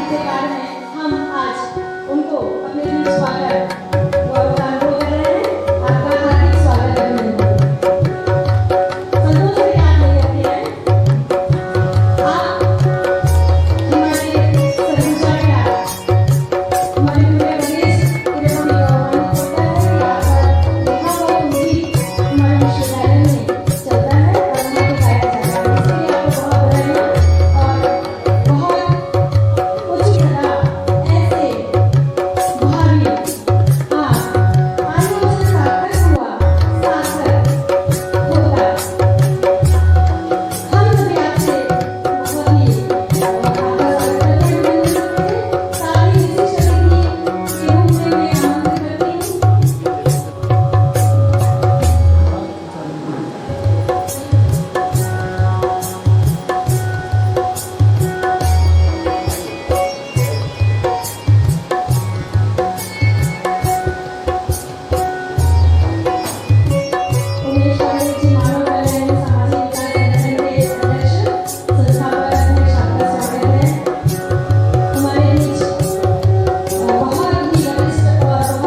साहित्यकार हैं, हम आज उनको अपने बीच स्वागत और अनुरोध कर रहे हैं। आपका हार्दिक स्वागत है। संतोष से याद नहीं रखते हैं आप हमारे सरगुजा क्या हमारे पूरे प्रदेश पूरे गौरवान्वित होता है कि आपका लिखा हुआ गीत हमारे विश्वविद्यालय में चलता है और वहाँ पे गाया जाता है। इसके लिए आपको बहुत बधाइयाँ और बहुत उच्च कला ऐसे भावी आयु से सार्थक हुआ सार्थक होता। हम सभी आपसे बहुत ही आपका स्वागत करते हैं। साथ ही इसी शक्ति के रूप में मैं आमंत्रित करती हूँ उमेश पांडे जी मानव कल्याण सामाजिक विकास संगठन के अध्यक्ष संस्थापक अध्यक्ष आपका स्वागत है। हमारे बीच बहुत ही वरिष्ठ और बहुत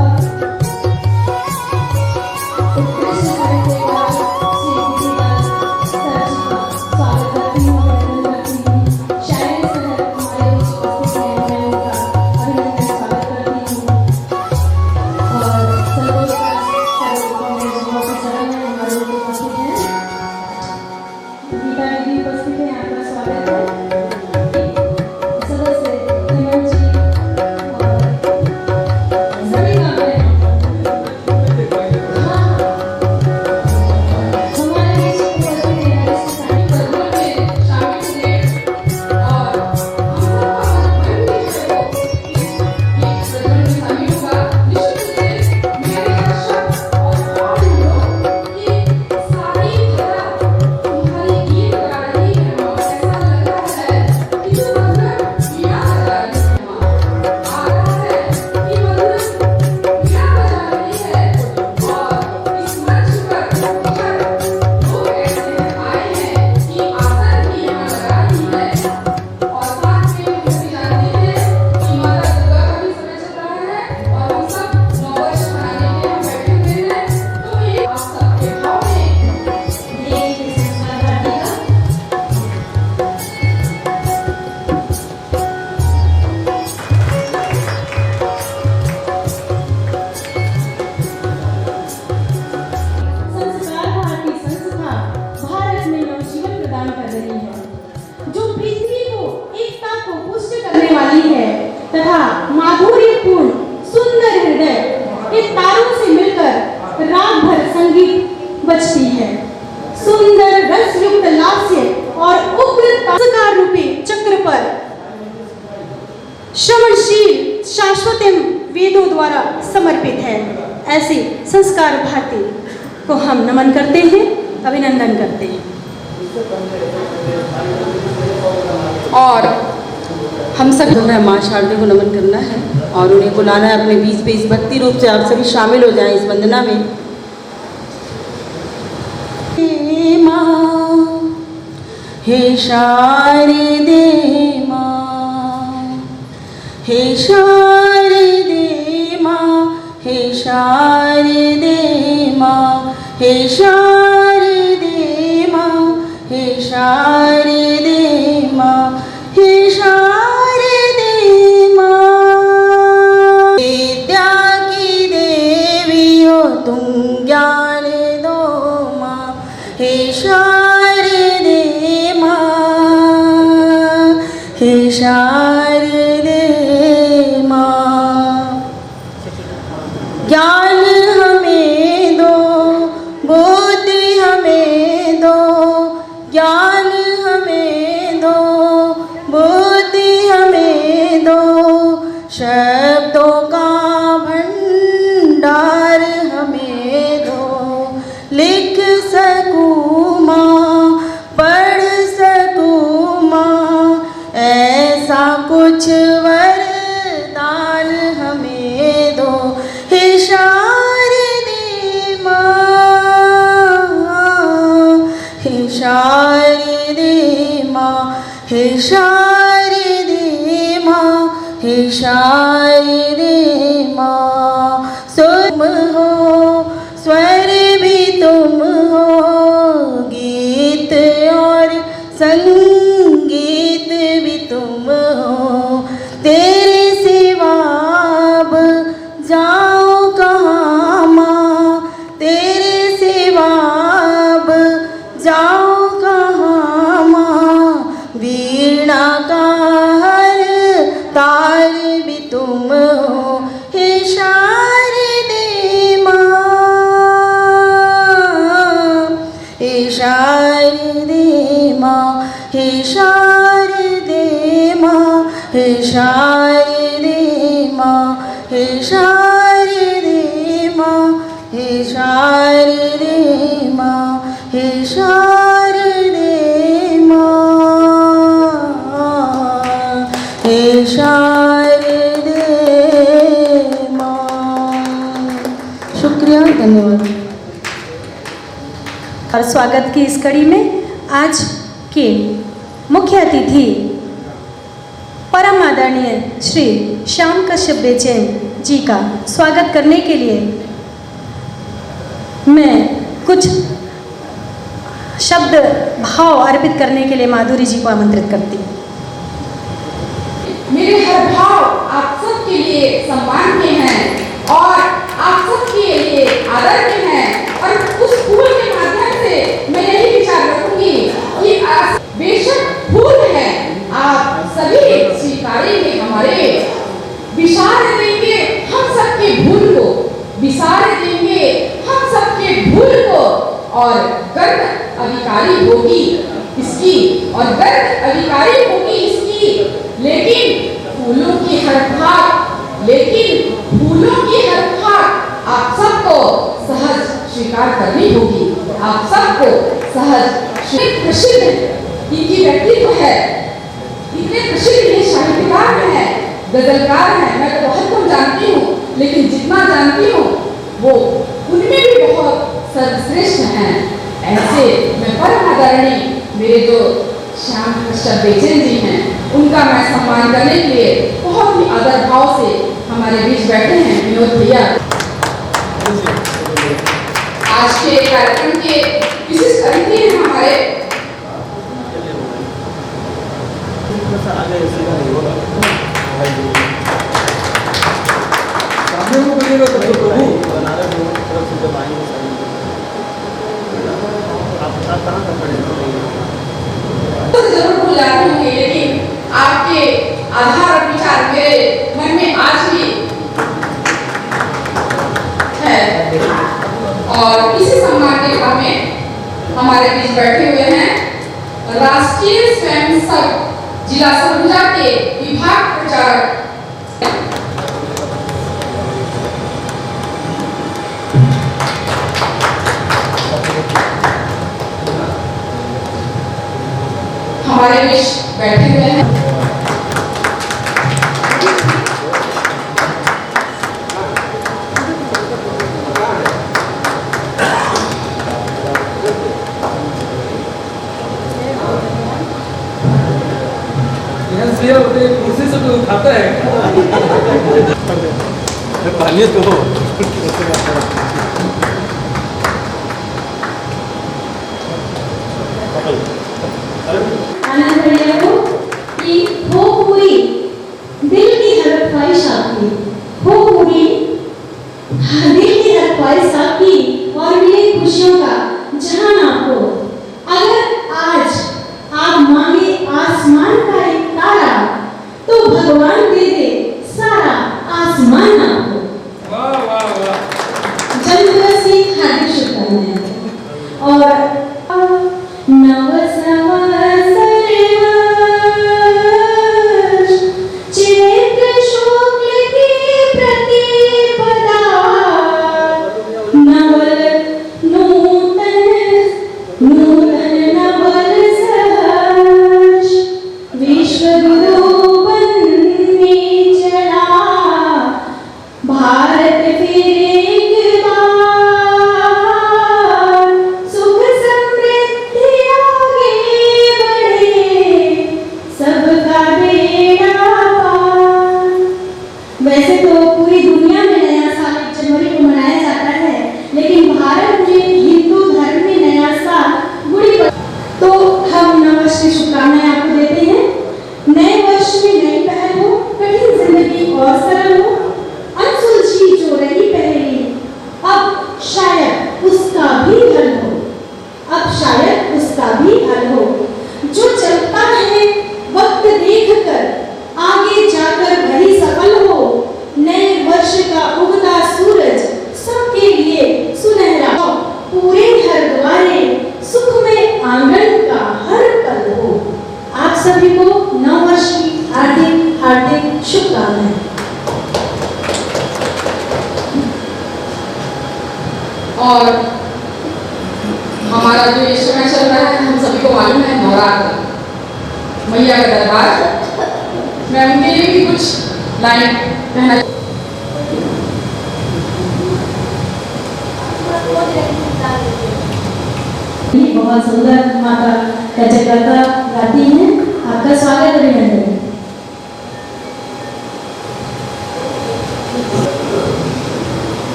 उत्कृष्ट साहित्यकार श्री गिरिराज सर जी का स्वागत करती हूँ, अभिनंदन करती हूँ। शायरी सर हमारे बीच उपस्थित हैं, मैं उनका अभिनंदन स्वागत करती हूँ। और संतोष का ऑफिसर हैं हमारे बीच उपस्थित हैं। गीता दीदी उपस्थित हैं, आपका स्वागत है। सदस्य हेमंत जी और सभी का मैं हमारे बीच उपस्थित हैं इस साहित्य प्रदर्शन में शामिल हुए और हम लोग का मन भी है वो इस प्रदर्शन में शामिल हुआ। निश्चित से मेरे दर्शक और आप लोग ये सारी धारा तुम्हारी गीत गा रही है और ऐसा लग रहा है कि जो मतलब वीणा बजा रही है आ रहा है कि मतलब वीणा बजा रही है। और इस मंच पर लोग ऐसे आए हैं कि आसन भी यहाँ लगा ही है और साथ में हम सभी जानते हैं कि माता दुर्गा का भी समय चल रहा है और हम सब नववर्ष मनाने के लिए हम बैठे हुए हैं। तो ये आप सबके भाव में ये संस्कार भारती का संस्कार भारती संस्था भारत में नवजीवन प्रदान कर रही है, जो पृथ्वी को एकता को पुष्ट करने वाली है तथा माधुर्यपूर्ण सुंदर हृदय के तारों से मिलकर राग भर संगीत बजती है। सुंदर रसयुक्त लास्य और उग्र संस्कार रूपी चक्र पर श्रवणशील शाश्वत वेदों द्वारा समर्पित है। ऐसी संस्कार भारती को हम नमन करते हैं, अभिनंदन करते हैं। और हम सब जो है माँ शारदे को नमन करना है और उन्हें बुलाना है अपने बीच पे। इस भक्ति रूप से आप सभी शामिल हो जाएं इस वंदना में। हे माँ, हे शारदे माँ, हे शारदे माँ, हे शारदे माँ, हे शारदे माँ, हे शारदे माँ, हे शारदे माँ। विद्या की देवी हो तुम, ज्ञान दो माँ, हे शारदे माँ, हे शारदे माँ। ज्ञान हमें दो, बुद्धि हमें दो, ज्ञान हमें दो, बुद्धि हमें दो, शब्दों का भंडार हमें दो। लिख सकूँ माँ, पढ़ सकूँ माँ, ऐसा कुछ वरदान हमें दो। हे शारदे माँ, हे शारदे माँ, हे शारदे माँ हे शारदे माँ। तुम हो स्वर भी तुम हो, गीत और संगीत भी तुम हो। तेरे सिवा अब जाऊँ कहाँ माँ, तेरे सिवा अब जाऊँ कहाँ माँ। वीणा का हर तार भी तुम हो हे शारदे माँ, हे शारदे माँ, हे शारदे माँ, हे शारदे माँ, हे शारदे माँ, हे शारदे माँ, हे शारदे माँ, हे शारदे माँ। शुक्रिया, धन्यवाद। और स्वागत की इस कड़ी में आज के मुख्य अतिथि परम आदरणीय श्री श्याम कश्यप बेचैन जी का स्वागत करने के लिए मैं कुछ शब्द भाव अर्पित करने के लिए माधुरी जी को आमंत्रित करती हूँ। मेरे हर भाव आप सबके लिए सम्मान के हैं और आप सबके लिए आदर के हैं। और उस फूल के माध्यम से मैं यही विचार रखूंगी कि बेशक फूल है, आप सभी स्वीकारेंगे हमारे, विसार देंगे हम सबके भूल को, विसार देंगे हम सबके भूल को। और गर्द अधिकारी होगी इसकी, और गर्द अधिकारी होगी इसकी, लेकिन फूलों की हर भाग, लेकिन फूलों की हर भाग आप सबको सहज स्वीकार करनी होगी। आप सबको सहज प्रसिद्ध इनकी व्यक्तित्व है, इतने प्रसिद्ध ये साहित्यकार है, गजलकार है। मैं तो बहुत कम जानती हूँ, लेकिन जितना जानती हूँ वो उनमें भी बहुत सर्वश्रेष्ठ हैं। ऐसे मैं परम आदरणीय मेरे जो श्याम कश्यप बेचैन जी हैं, उनका मैं सम्मान करने के लिए बहुत ही आदर भाव से हमारे बीच बैठे हैं विनोद भैया। आज के कार्यक्रम के विशिष्ट अतिथि हैं हमारे जरूर भूल जाते होंगे, लेकिन आपके आधार और विचार मेरे मन में आज भी है। और इसी सम्मान के भाव में हमारे बीच बैठे हुए हैं राष्ट्रीय स्वयंसेवक जिला सरगुजा के विभाग प्रचारक हमारे बीच बैठे हुए हैं। कुर्सी से तो उठाता है पानी तो आनंद भैया को कि हो पूरी दिल की हर ख्वाहिश आपकी, हो पूरी दिल की हर ख्वाहिश आपकी और मिले खुशियों का जहां आपको। अगर आज आप मांगे आसमान का एक तारा, तो भगवान दे दे सारा आसमान आपको। वाह वाह वाह। जन्मदिवस की हार्दिक शुभकामनाएं। और नव संवत्सर चैत्र शुक्ल की प्रतिपदा, नवल नूतन नूतन नवल सहर्ष, विश्व गुरु बनने चला भारत फिर एक बार। सुख समृद्धि आगे बढ़े, सबका बेड़ा पार। वैसे तो पूरी दुनिया में नया साल 1 जनवरी को मनाया जाता है, लेकिन भारत में हिंदू धर्म में नया साल गुड़ी पड़वा। तो हम नववर्ष की शुभकामनाएं आपको देते हैं। नए वर्ष में नई पहल हो, कठिन जिंदगी और सरल हो, अनसुलझी जो रही पहेली अब शायद उसका भी हल हो, अब शायद उसका भी हल हो। जो चलता है वक्त देखकर आगे जाकर वही सफल हो। नए वर्ष का उगता सूरज सबके लिए सुनहरा हो, पूरे हर द्वारे सुख में आंगन का हर पल हो। आप सभी को नव वर्ष की हार्दिक हार्दिक शुभकामनाएं। और हमारा जो ये समय चल रहा है, हम सभी को मालूम है, नवरात्र मैया का दरबार। मैं उनके लिए भी कुछ लाइन कहना बहुत सुंदर माता का जगराता गाती हैं। आपका स्वागत अभिनंदन।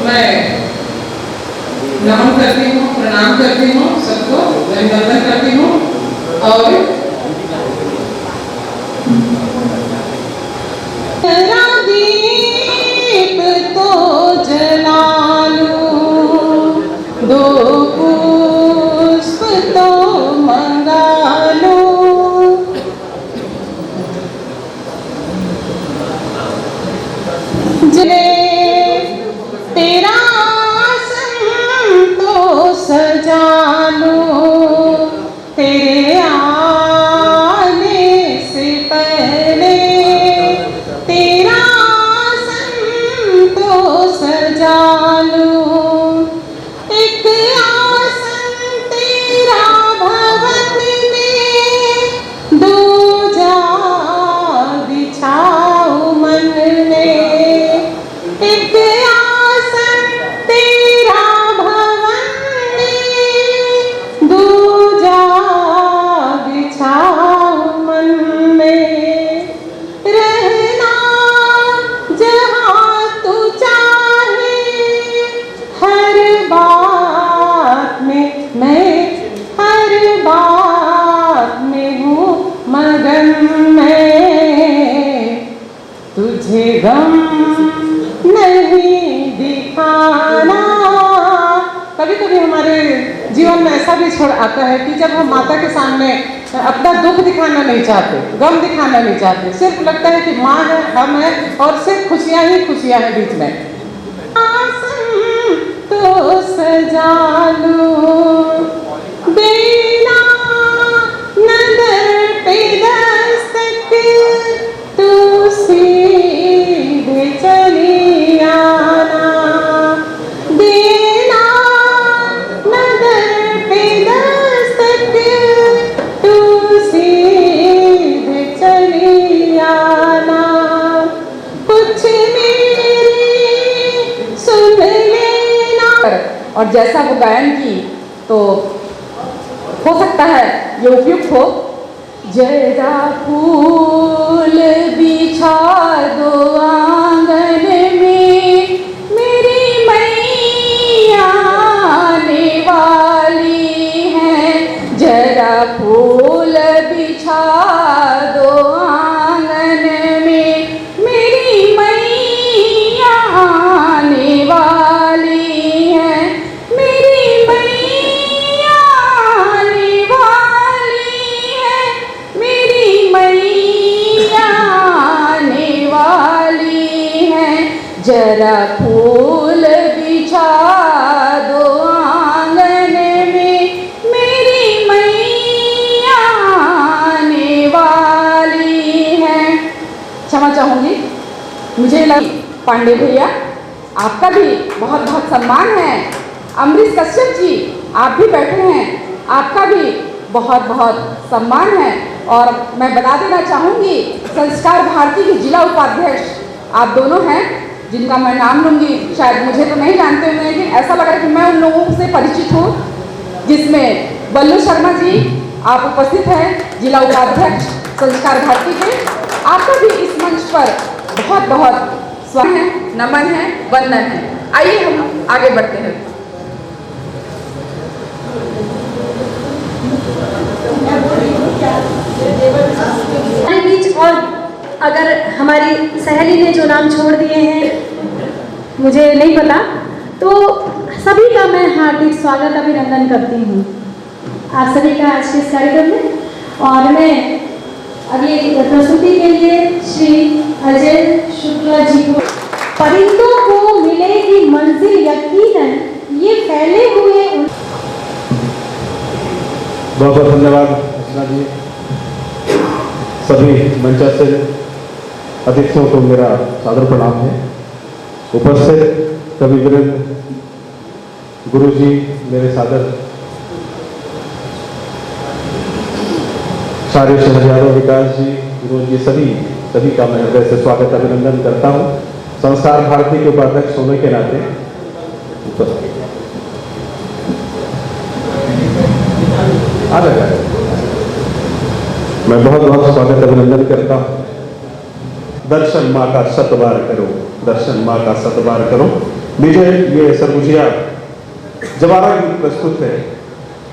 मैं नमन करती हूँ, प्रणाम करती हूँ, सबको अभिनंदन करती हूँ। और दीप तो जला लो, दो पुष्प तो मंगा लो, जिले तेरा तो सजा लो, तेरे आने से पहले तेरा आसन तो सजा लो। एक आसन तेरा भवन में, दूजा बिछाओ मन में। एक आसन तेरा भवन में, दूजा बिछाओ मन में। रहना जहाँ तू चाहे, हर बात में मैं, हर बात में हूँ मगन मैं। तुझे गम नहीं दिखाना। कभी कभी हमारे जीवन में ऐसा भी छोड़ आता है कि जब हम माता के सामने अपना दुख दिखाना नहीं चाहते, गम दिखाना नहीं चाहते, सिर्फ लगता है कि माँ है, हम है और सिर्फ खुशियाँ ही खुशियाँ हैं बीच में। आसन तो सजा लो, देना नजर पे दस्तक, तू सीधे चली आना। देना नजर पे दस्तक, तू सीधे चली आना। कुछ मेरी सुन लेना। और जैसा वो गायन की तो हो सकता है ये उपयुक्त हो। जरा फूल बिछा दो आंगन में, मेरी मैया आने वाली है। जरा फूल बिछा दो आंगन में, मेरी मैया आने वाली है। मेरी मैया आने वाली है, मेरी मैया आने वाली है। जरा फूल बिछा दो आंगन में, मेरी मैया आने वाली है। क्षमा चाहूंगी, मुझे पांडे भैया आपका भी बहुत बहुत सम्मान है। अमरीश कश्यप जी आप भी बैठे हैं, आपका भी बहुत बहुत सम्मान है। और मैं बता देना चाहूँगी, संस्कार भारती के जिला उपाध्यक्ष आप दोनों हैं, जिनका मैं नाम लूँगी, शायद मुझे तो नहीं जानते होंगे, लेकिन ऐसा लग रहा है कि मैं उन लोगों से परिचित हूँ, जिसमें बल्लू शर्मा जी आप उपस्थित हैं, जिला उपाध्यक्ष संस्कार भारती के। आपका भी इस मंच पर बहुत बहुत स्वागत है, नमन है, वंदन है। आइए हम आगे बढ़ते हैं। हमारे बीच और अगर हमारी सहेली ने जो नाम छोड़ दिए हैं मुझे नहीं पता, तो सभी का मैं हार्दिक स्वागत अभिनंदन करती हूँ आप सभी का आज के इस कार्यक्रम में। और मैं अभी प्रस्तुति के लिए श्री अजय शुक्ला जी को, परिंदों को मिलेगी मंजिल यकीनन, ये फैले हुए बहुत बहुत धन्यवाद अर्चना जी। सभी मंचासीन अतिथियों को मेरा सादर प्रणाम है। उपस्थित कविवृंद, गुरु जी, मेरे सादर सारे शहजादों, विकास जी, गुरु जी, सभी का मैं हृदय से स्वागत अभिनंदन करता हूँ। संस्कार भारती के उपाध्यक्ष होने के नाते मैं बहुत बहुत स्वागत अभिनंदन करता हूँ। दर्शन माँ का सतबार करो, दर्शन माँ का सतबार करो। मुझे ये सरगुजिया जवारा गीत प्रस्तुत है।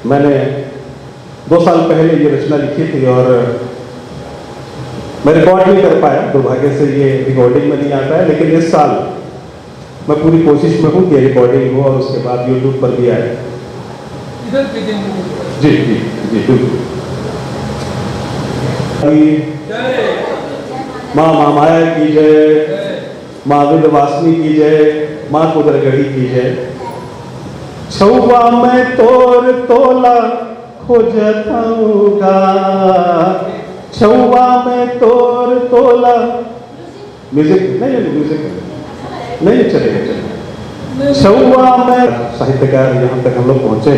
मैंने 2 साल पहले ये रचना लिखी थी और मैं रिकॉर्ड नहीं कर पाया, दुर्भाग्य से ये रिकॉर्डिंग में नहीं आता है, लेकिन इस साल मैं पूरी कोशिश में हूँ कि रिकॉर्डिंग हो और उसके बाद यूट्यूब पर भी आए। जी जी जी बिल्कुल। माँ महामाया की जय, माँ विंध्यवासिनी की जय, माँ कुदरगढ़ी की जय। छौवा में तोर तोला खोजतऊगा, छौवा में तोर तोला। म्यूजिक नहीं चलेगा। छौवा में साहित्यकार यहाँ तक हम लोग पहुंचे,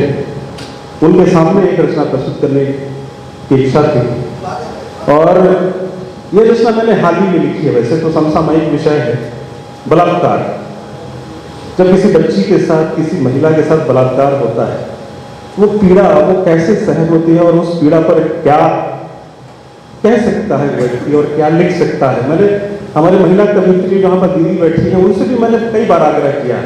उनके सामने एक रचना प्रस्तुत करने की इच्छा थी और ये रचना मैंने हाल ही में लिखी है। वैसे तो समसामयिक विषय है, बलात्कार। जब किसी बच्ची के साथ, किसी महिला के साथ बलात्कार होता है, वो पीड़ा वो कैसे सहन होती है और उस पीड़ा पर क्या कह सकता है व्यक्ति और क्या लिख सकता है। मैंने हमारे महिला कवियत्री जहाँ पर दीदी बैठी है, उनसे भी मैंने कई बार आग्रह किया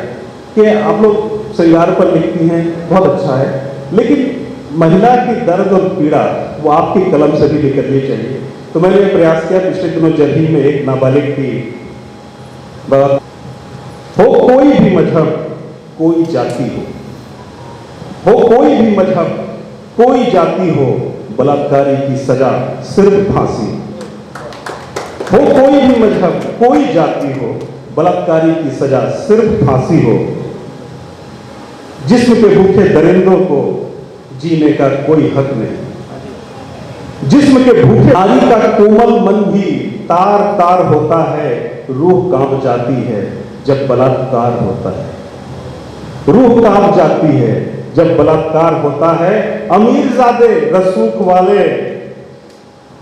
कि आप लोग श्रृंगार पर लिखती हैं, बहुत अच्छा है, लेकिन महिला की दर्द और पीड़ा वो आपकी कलम से भी निकलनी चाहिए। तो मैंने ये प्रयास किया। पिछले दिनों जर्ही में एक नाबालिग की बात हो, कोई भी मजहब, कोई जाति हो कोई भी मजहब, कोई जाति हो, बलात्कारी की सजा सिर्फ फांसी। हो कोई भी मजहब, कोई जाति हो, बलात्कारी की सजा सिर्फ फांसी हो। जिस्म पे भूखे दरिंदों को जीने का कोई हक नहीं। जिस्म के भूखे नारी का कोमल मन भी तार तार होता है, रूह कांप जाती है जब बलात्कार होता है। रूह कांप जाती है जब बलात्कार होता है। अमीरजादे रसूख वाले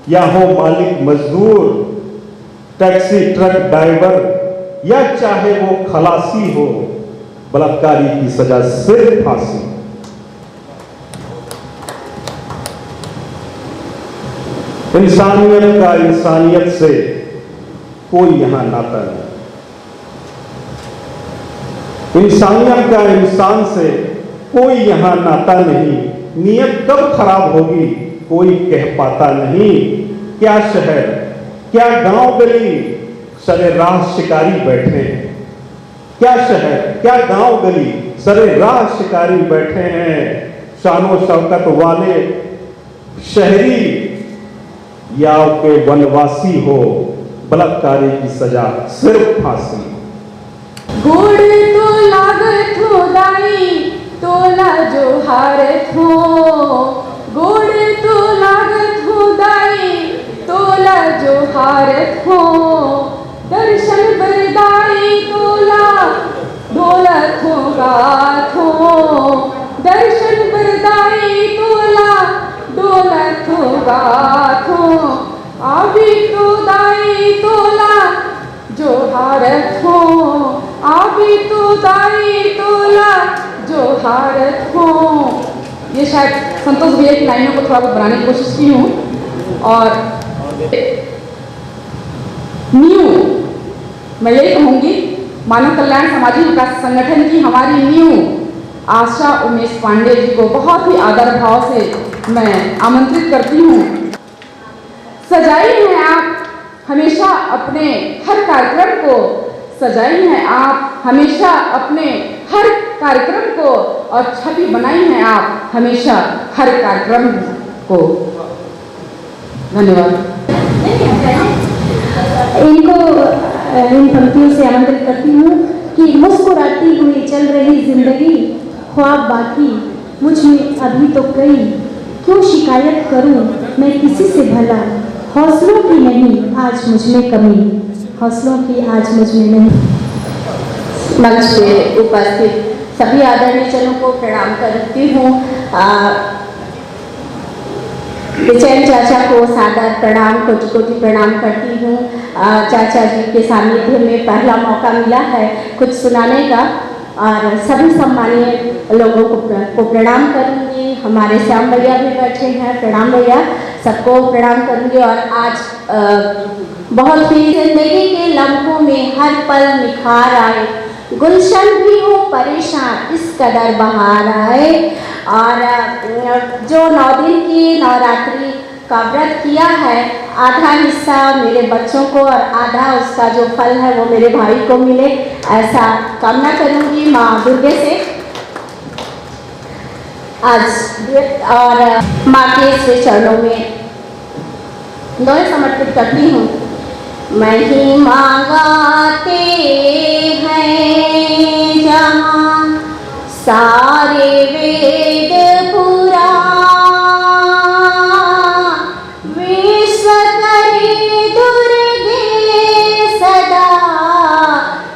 या हो मालिक मजदूर, टैक्सी ट्रक ड्राइवर या चाहे वो खलासी हो, बलात्कारी की सजा सिर्फ फांसी। इंसानियत का इंसानियत से कोई यहां नाता नहीं। इंसानियत का इंसान से कोई यहां नाता नहीं। नियत कब खराब होगी कोई कह पाता नहीं। क्या शहर, क्या गांव गली, सरे राह शिकारी बैठे हैं। क्या शहर, क्या गांव गली, सरे राह शिकारी बैठे हैं। शानो शौकत वाले शहरी या के वनवासी हो, बलात्कारी की सजा सिर्फ फांसी। गुड़ तो लागत हो दाई, तोला जो हारत हो। गुड़ तो लागत हो दाई, तोला जो हारत हो। दर्शन बरदाई तोला, दौलत हो गात हो। दर्शन बरदाई तोला, दौलत हो गात हो। आबी तो दाई तोला जो हारत हो। आबी तो दाई तोला जो हारत हो। ये शायद संतोष भैया की लाइनों को थोड़ा बहुत बनाने की कोशिश की हूँ। और न्यू मैं यही कहूँगी, मानव कल्याण सामाजिक विकास संगठन की हमारी नींव आशा उमेश पांडे जी को बहुत ही आदर भाव से मैं आमंत्रित करती हूँ। सजाई हैं आप हमेशा अपने हर कार्यक्रम को, सजाई हैं आप हमेशा अपने हर कार्यक्रम को, और छवि बनाई हैं आप हमेशा हर कार्यक्रम को। धन्यवाद। इनको इन पंक्तियों से आमंत्रित करती हूँ कि मुस्कुराती हुई चल रही जिंदगी, ख्वाब बाकी मुझ में अभी तो कई, क्यों शिकायत करूँ मैं किसी से भला, हौसलों की नहीं आज मुझ में कमी, हौसलों की आज मुझ में नहीं। मंच पे उपस्थित सभी आदरणीय जनों को प्रणाम करती हूँ। विजयन चाचा को सादर प्रणाम, कोटि कोटि प्रणाम करती हूँ। चाचा जी के सानिध्य में पहला मौका मिला है कुछ सुनाने का, और सभी सम्मानीय लोगों को प्रणाम करूँगी। हमारे श्याम भैया भी बैठे हैं, प्रणाम भैया, सबको प्रणाम करूँगी। और आज बहुत ही जिंदगी के लम्हों में हर पल निखार आए, गुलशन भी हो परेशान इस कदर बहार आए। और जो 9 दिन की नवरात्रि का व्रत किया है, आधा हिस्सा मेरे बच्चों को और आधा उसका जो फल है वो मेरे भाई को मिले, ऐसा कामना करूँगी माँ दुर्गे से आज। और माँ के श्री चरणों में दोहे समर्पित करती हूँ। महिमा गाते हैं जहाँ सारे वेद पुराण, विश्व करे दुर्गे सदा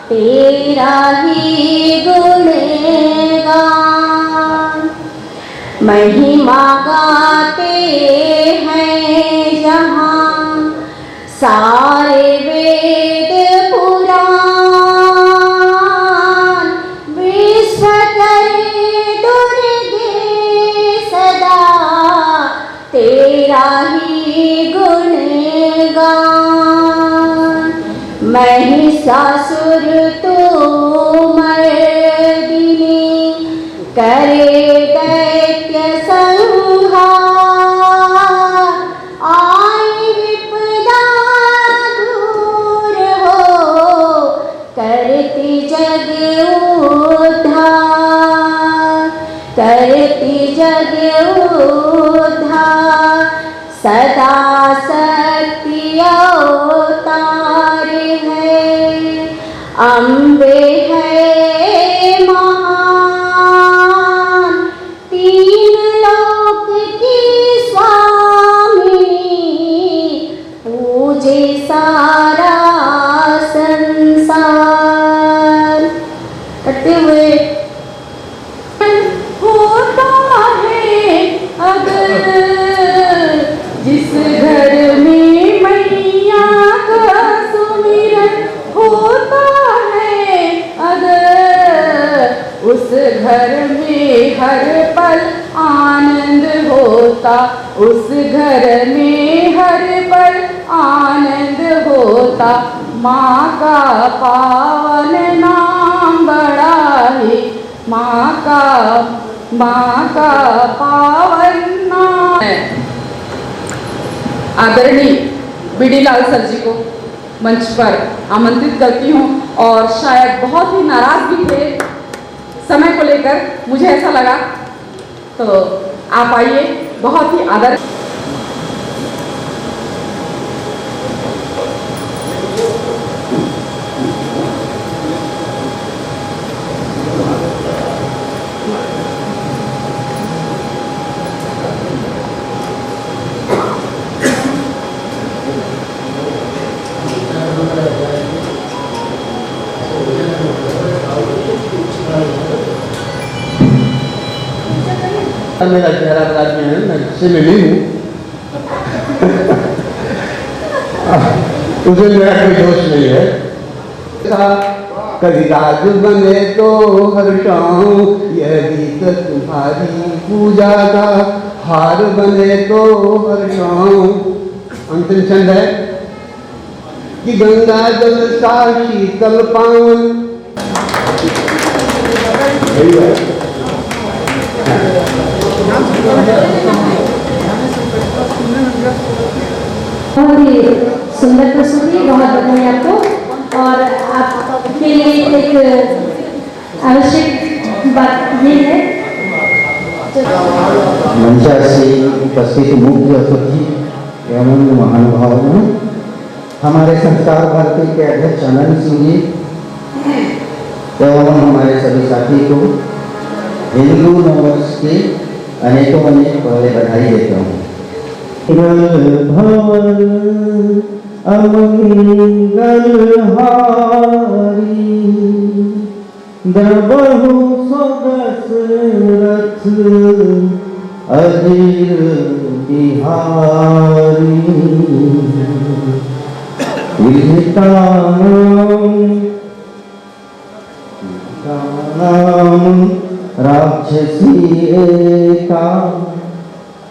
तेरा ही गुणगान। महिमा गाते हैं जहाँ सारे वेद पुराण, विश्व करे दुर्गे सदा तेरा ही गुणगान। महिषासुर तो मर्दिनी करे दैत्य संहार, आई विपदा दूर हो करती जग उद्धार, करती जग उद्धार। सदा शक्ति अवतार है, अम्बे है महान, 3 लोक की स्वामिनी, पूजे सारा संसार। करते हुए होता है अगर जिस घर में मैया का सुमिरन होता है, अगर उस घर में हर पल आनंद होता, उस घर में हर पल आनंद होता। माँ का पावन नाम बड़ा है, माँ का पावन नाम है। आदरणीय बीडी लाल सर जी को मंच पर आमंत्रित करती हूँ, और शायद बहुत ही नाराज भी थे समय को लेकर, मुझे ऐसा लगा, तो आप आइए। बहुत ही आदर मेरा चेहरा बता है, मैं जिससे मिली हूँ उसे मेरा कोई दोष नहीं है। कभी राज बने तो हर्षाऊं, यह गीत तुम्हारी पूजा का, हार बने तो हर्षाऊं। अंतिम छंद है। कि गंगा जल सा शीतल पावन। बहुत ही सुंदर प्रस्तुति, बहुत बधाई आपको। और आपके लिए एक आवश्यक बात ये है, मंचासी उपस्थित मुख्य अतिथि एवं महानुभावों, हमारे संस्कार भारती के अध्यक्ष आनंद सिंह जी एवं हमारे सभी साथी को हिंदू नववर्ष की अनेकों पहले बधाई देता हूँ। द्रबहु दशरथ अजीर बिहारी राक्षसी एका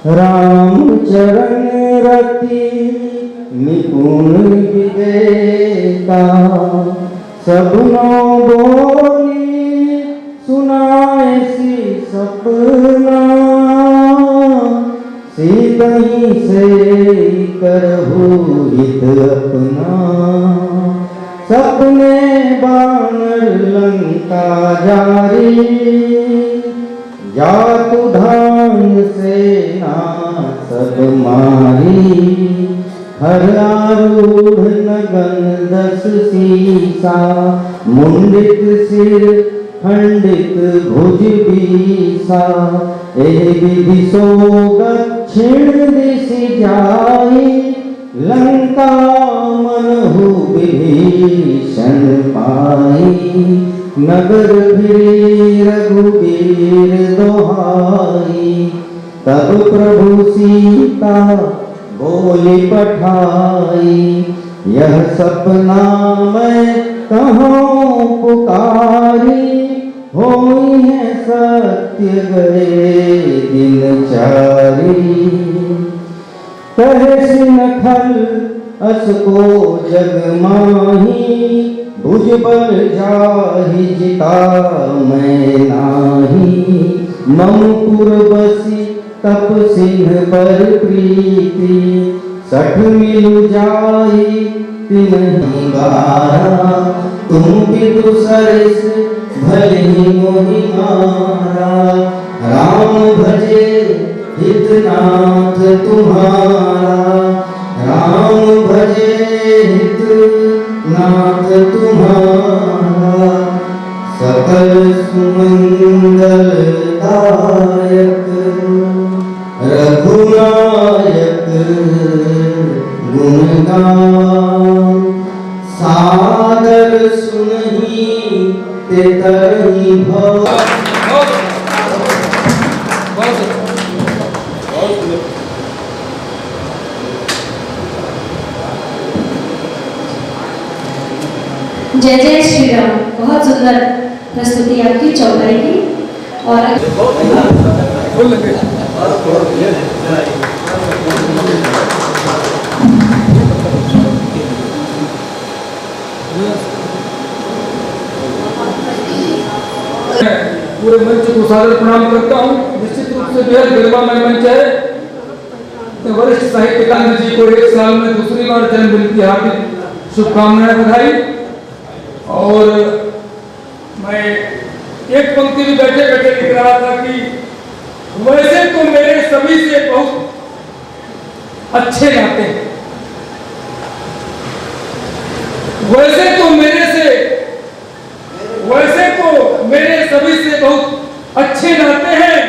रामचरण रति निपुण विवेका सबनो बोली सुनाए सी सपना सीतही से करहु हित अपना सपने बानर लंका जारी जातु धान सेना सब मारी हर आरूढ़ नगन 10 सीसा मुंडित सिर खंडित भुज बीसा एहि विधि सो दक्षिण दिशि जाई लंका मनहु विभीषण पाई नगर फिरी रघुबीर दोहाई तब प्रभु सीता बोली पठाई यह सपना मैं कहाँ पुकारी होई है सत्य गए दिन चारी कहे सिनखल असको जग माही भुजबल जाहि जिता मैं नाही ममपुर बसी तप सिंह पर प्रीति 60 मिलु जाई तिन्हि बारा तुम बिदु सरस भलहि मोहि मारा राम भजे हितनाथ तुम्हारा राम भजे हितनाथ तुम्हारा सकल सुमंगल दायक रघुनायक गुणगान सादर सुनहि ते तरहि भव। जय जय श्री राम। बहुत सुंदर प्रस्तुति आपकी चौपाई की। और पूरे मंच को सादर प्रणाम करता हूँ। निश्चित रूप से बेहद गरिमामय मंच है। तो वरिष्ठ साहित्यकार जी को 1 साल में दूसरी बार जन्मदिन की हार्दिक शुभकामनाएं बधाई। और मैं एक पंक्ति में बैठे बैठे लिख रहा था कि वैसे तो मेरे सभी से बहुत अच्छे नाते हैं, वैसे तो मेरे सभी से बहुत अच्छे नाते हैं,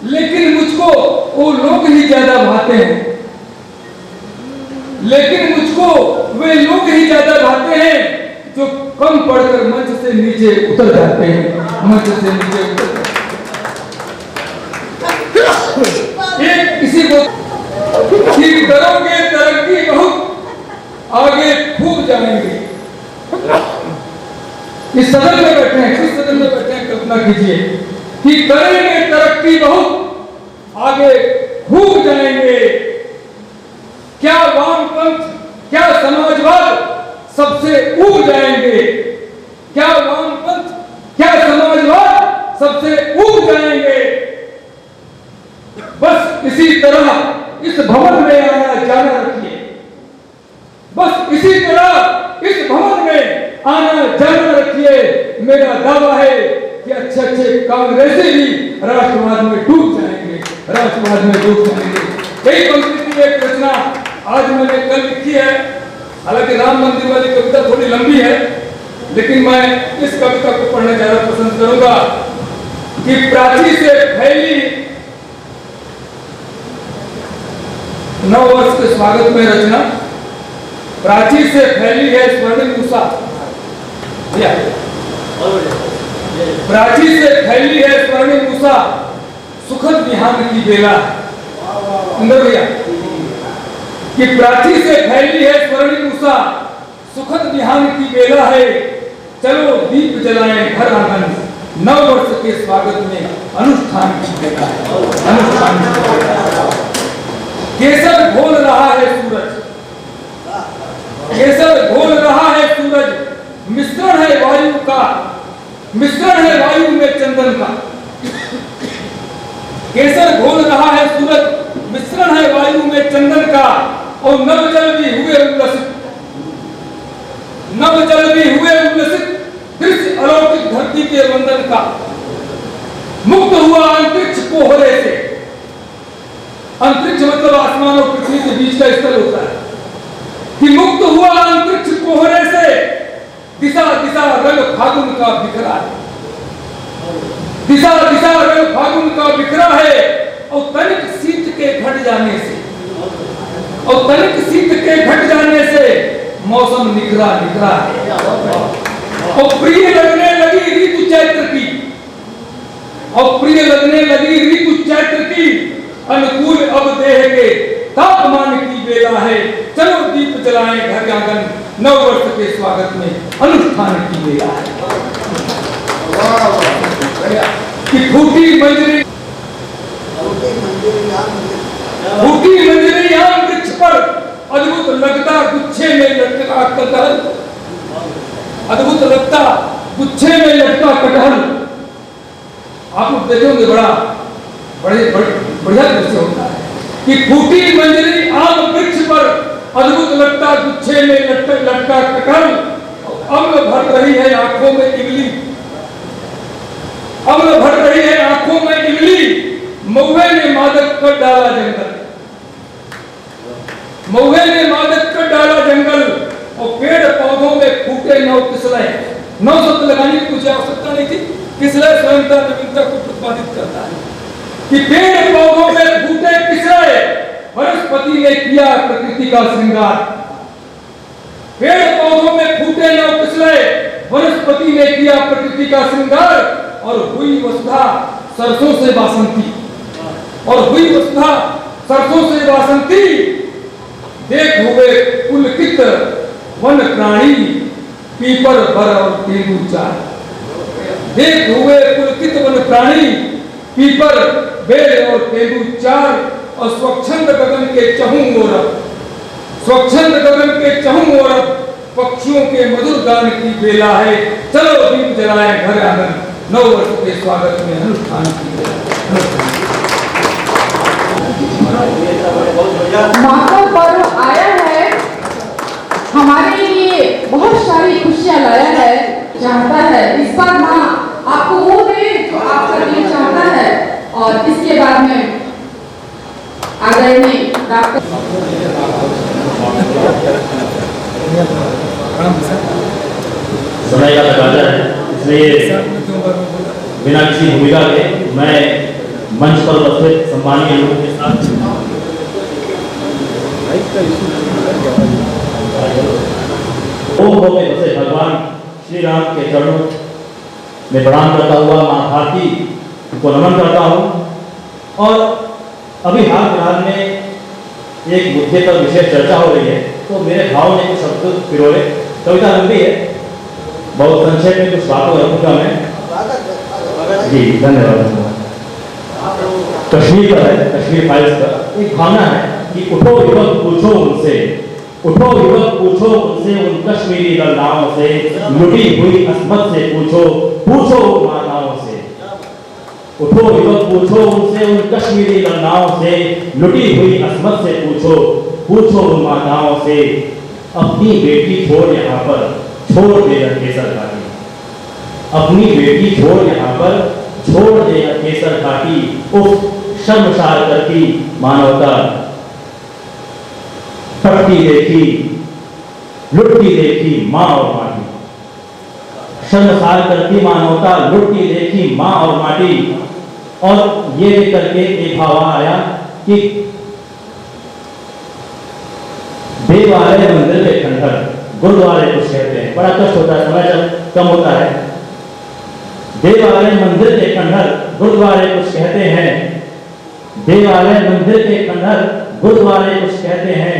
लेकिन मुझको वो लोग ही ज्यादा भाते हैं, लेकिन मुझको वे लोग ही ज्यादा भाते हैं जो कम पढ़कर मंच से नीचे उतर जाते हैं। मंच से नीचे उतर एक किसी को कि करोगे तरक्की बहुत आगे खूब जाएंगे। इस सदन में बैठे हैं, किस सदन में बैठे हैं, कल्पना कीजिए कि करेंगे तरक्की बहुत आगे खूब जाएंगे। क्या वामपंथ क्या समाजवाद सबसे ऊब जाएंगे, क्या वामपंथ, क्या समाजवाद सबसे ऊब जाएंगे। बस इसी तरह इस भवन में आना जाना रखिए, बस इसी तरह इस भवन में आना जाना रखिए। मेरा दावा है कि अच्छे अच्छे कांग्रेसी भी राष्ट्रवाद में डूब जाएंगे, राष्ट्रवाद में डूब जाएंगे। यही पंक्ति की एक रचना आज मैंने कल लिखी है। हालांकि राम मंदिर वाली कविता थोड़ी लंबी है, लेकिन मैं इस कविता को पढ़ना ज्यादा पसंद करूंगा कि प्राची से फैली 9 वर्ष के स्वागत में रचना। प्राची से फैली है स्वर्णिम उषा, प्राची से फैली है स्वर्णिम उषा, सुखद बिहान की बेला। अंदर भैया कि प्राची से फैली है स्वर्णिम उषा, सुखद बिहान की बेला है। चलो दीप जलाएं घर आंगन, 9 वर्ष के स्वागत में अनुष्ठान की बेला है, अनुष्ठान की बेला है। केसर घोल रहा है सूरज, केसर घोल रहा है सूरज, मिश्रण है वायु का, मिश्रण है वायु में चंदन का। केसर घोल रहा है सूरज, मिश्रण है वायु में चंदन का। और नवजल भी हुए उल्लसित, नवजल भी हुए उल्लसित, दृश्य अलौकिक धरती के वंदन का। मुक्त हुआ अंतरिक्ष कोहरे से, अंतरिक्ष मतलब आसमान और पृथ्वी के बीच का स्थल होता है, कि मुक्त हुआ अंतरिक्ष कोहरे से, दिशा दिशा रंग फागुन का बिखरा है, दिशा दिशा रंग फागुन का बिखरा है। और तनिक शीत के घट जाने से, और तनिक शीत के घट जाने से मौसम निखरा निखरा है। और प्रिय लगने लगी ऋतु चैत्र की, और प्रिय लगने लगी ऋतु चैत्र की, अनुकूल अब देह के तापमान की बेला है। चलो दीप जलाएं घर आंगन, 9 वर्ष के स्वागत में अनुष्ठान की बेला है। कि फूटी मंजरी, फूटी मंजरी आम वृक्ष पर, अद्भुत लगता गुच्छे में लटका कटहल, अद्भुत लगता गुच्छे में लटका कटहल। आप लोग देखे होंगे, बढ़िया दृश्य होता है कि फूटी मंजरी आम वृक्ष पर, अद्भुत लगता गुच्छे में लटका कटहल। अम्ल भर रही है आंखों में इमली, अम्ल भर रही है आंखों में इमली। महुए ने मादक कर डाला जंगल, महुए ने मादक कर डाला जंगल। और पेड़ पौधों में फूटे नौ किसले, 9 शब्द लगाने की कुछ आवश्यकता नहीं थी। किसले स्वयंता नवीनता को प्रतिपादित करता है कि पेड़ पौधों में फूटे किसले, वनस्पति ने किया प्रकृति का श्रृंगार। पेड़ पौधों में फूटे नौ किसले, वनस्पति ने किया प्रकृति का श्रृंगार। और हुई वसुधा सरसों से बासंती, और हुई वसुधा सरसों से बासंती। देख हुए पुलकित वन प्राणी, पीपर बर और तेंदू चार। देख हुए पुलकित वन प्राणी, पीपर बेल और तेंदू चार। और स्वच्छंद गगन के चहुं ओर, स्वच्छंद गगन के चहुं ओर, पक्षियों के मधुर गान की बेला है। चलो दीप जलाएं घर आंगन, 9 वर्ष के स्वागत में अनुष्ठान की बेला। माँ का पर्व आया है, हमारे लिए बहुत सारी खुशियाँ लाया है, चाहता है। इस बार माँ आपको वो दे जो आपका दिल चाहता है। और इसके बाद में आदरणीय डॉक्टर समय का तकाजा है, इसलिए बिना किसी भूमिका के मैं मंच पर उपस्थित सम्मानीय लोगों के साथ ओम में बसे भगवान श्री राम के चरणों में प्रणाम करता हुआ मां भारती को नमन करता हूं। और अभी हाल फिलहाल में एक मुद्दे पर विशेष चर्चा हो रही है, तो मेरे भाव ने कुछ शब्द पिरोले। कविता लंबी है, बहुत संक्षेप में कुछ बातों रखूंगा मैं। जी धन्यवाद। कश्मीर पर है, कश्मीर फाइल्स पर एक भावना है कि उठो युवक पूछो उनसे, उठो युवक पूछो उनसे उन कश्मीरी लड़ाओं से, लुटी हुई असमत से पूछो, पूछो उन माताओं से। उठो युवक पूछो उनसे उन कश्मीरी लड़ाओं से, लुटी हुई असमत से पूछो, पूछो उन माताओं से। अपनी बेटी छोड़ यहाँ पर, छोड़ दे केसर घाटी। अपनी बेटी छोड़ यहाँ पर, छोड़ दे केसर घाटी। उफ शर्मसार करती मानवता, पटती देखी, लुटती देखी माँ और माटी। शर्मसार करती मानवता, लुटती देखी माँ और माटी। और ये देख करके एक भाव आया कि देवालय मंदिर के खंडहर गुरुद्वारे कुछ कहते हैं। बड़ा कष्ट होता है, समय जब कम होता है। देवालय मंदिर के खंडहर गुरुद्वारे कुछ कहते हैं। देवालय मंदिर के खंडहर गुरुद्वारे कुछ कहते हैं।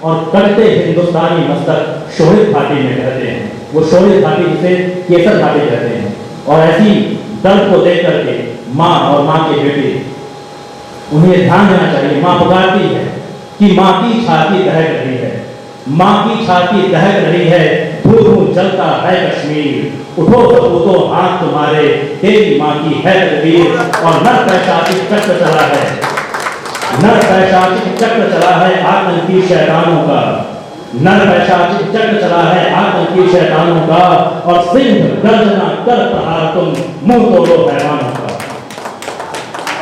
और कटते हिंदुस्तानी मस्तक शोहित घाटी में कहते हैं। वो शोहित घाटी जिसे केसर घाटी कहते हैं। और ऐसी दर्द को देख करके माँ और माँ के बेटे, उन्हें ध्यान देना चाहिए। माँ पुकारती है कि माँ की छाती दहक रही है, माँ की छाती दहक रही है, धूल धूल जलता है कश्मीर। उठो सपूतो हाथ तुम्हारे, तेरी माँ की है तकदीर। और नर पैशाचिक चक्र चला है, नर पैशाचिक चक्र चला है आतंकी शैतानों का। नर पैशाचिक चक्र चला है आतंकी शैतानों का। और सिंह गर्जना कर प्रहार तुम, मुंह तोड़ो हैवानों का।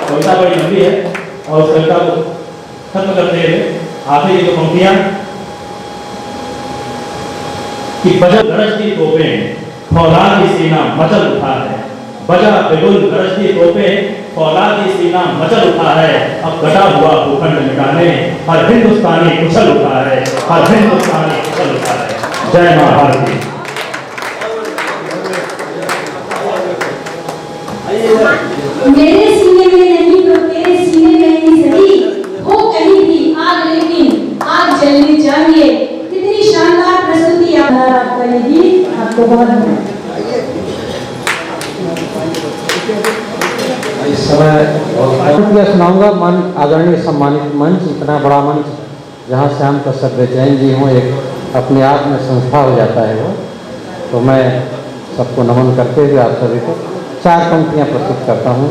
कविता बड़ी लंबी है और उस कविता को खत्म करते हुए आखिरी की पंक्तियां कि बजा गरजती तोपें, फौलादी सीना मचल उठा है। बजा बिगुल गरजती तोपें, फौलादी सीना मचल उठा है। अब कटा हुआ भूखंड मिटाने हर हिंदुस्तानी कुशल उठा है, हर हिंदुस्तानी कुशल उठा है। जय मां भारती। मेरे सीने में नहीं तो तेरे सीने में ही सही, हो कहीं भी आग लेकिन आग जलनी चाहिए। कितनी शानदार प्रस्तुति आपका ये गीत, आपको बहुत इस समय सुनाऊंगा। मन आदरणीय सम्मानित मंच, इतना बड़ा मंच जहाँ श्याम प्रसाद जैन जी हों, एक अपने आप में संस्था हो जाता है वो। तो मैं सबको नमन करते हुए आप सभी को 4 पंक्तियाँ प्रस्तुत करता हूँ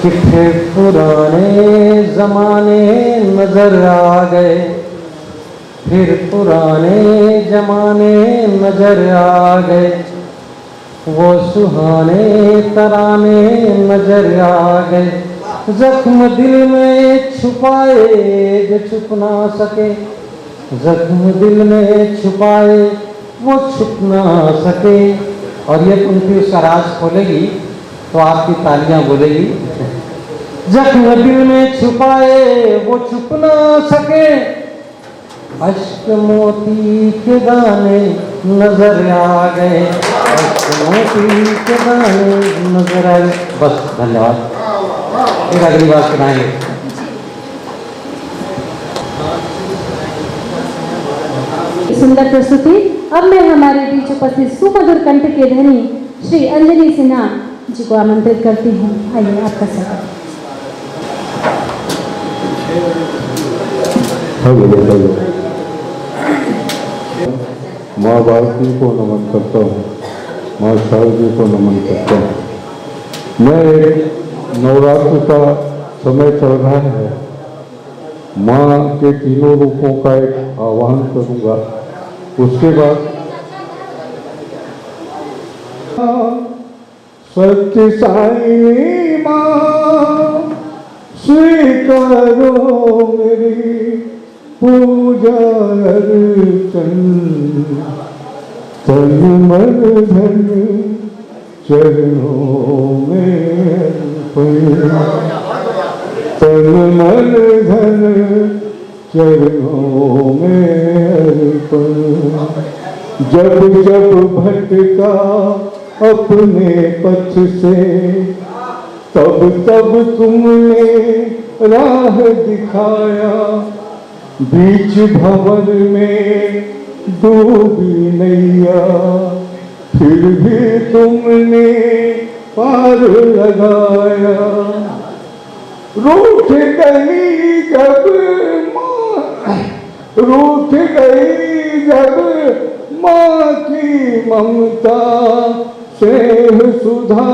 कि फिर पुराने ज़माने नजर आ गए, फिर पुराने ज़माने नजर आ गए, वो सुहाने तराने नजर आ गए। जख्म दिल में छुपाए जो छुप ना सके, जख्म दिल में छुपाए वो छुप ना सके। और ये पंक्ति उसका राज खोलेगी तो आपकी तालियां बोलेगी। जख्म दिल में छुपाए वो छुप ना सके, अश्क मोती के दाने नजर आ गए, अश्क मोती के दाने नजर आ गए। बस, धन्यवाद। फिर अगली बार सुनाएंगे। सुंदर प्रस्तुति। अब मैं हमारे बीच उपस्थित सुमधुर कंठ के धनी श्री अंजनी सिन्हा जी को आमंत्रित करती हूँ। आइए, आपका स्वागत। माँ भारती को नमन करता हूँ, माँ शारदी को नमन करता हूँ। मैं एक नवरात्र का समय चल रहा है, माँ के तीनों रूपों का एक आह्वान करूँगा। उसके बाद सत्य साई माँ स्वीकारो मेरी पूजा अर्चन, तन मन धन चरणों में अर्पण, तन मन धन चरणों में अर्पण। जब जब भटका अपने पथ से, तब तब तुमने राह दिखाया। बीच भंवर में डूबी नैया, फिर भी तुमने पार लगाया। रूठ गई जब माँ, रूठ गई जब माँ की ममता, स्नेह सुधा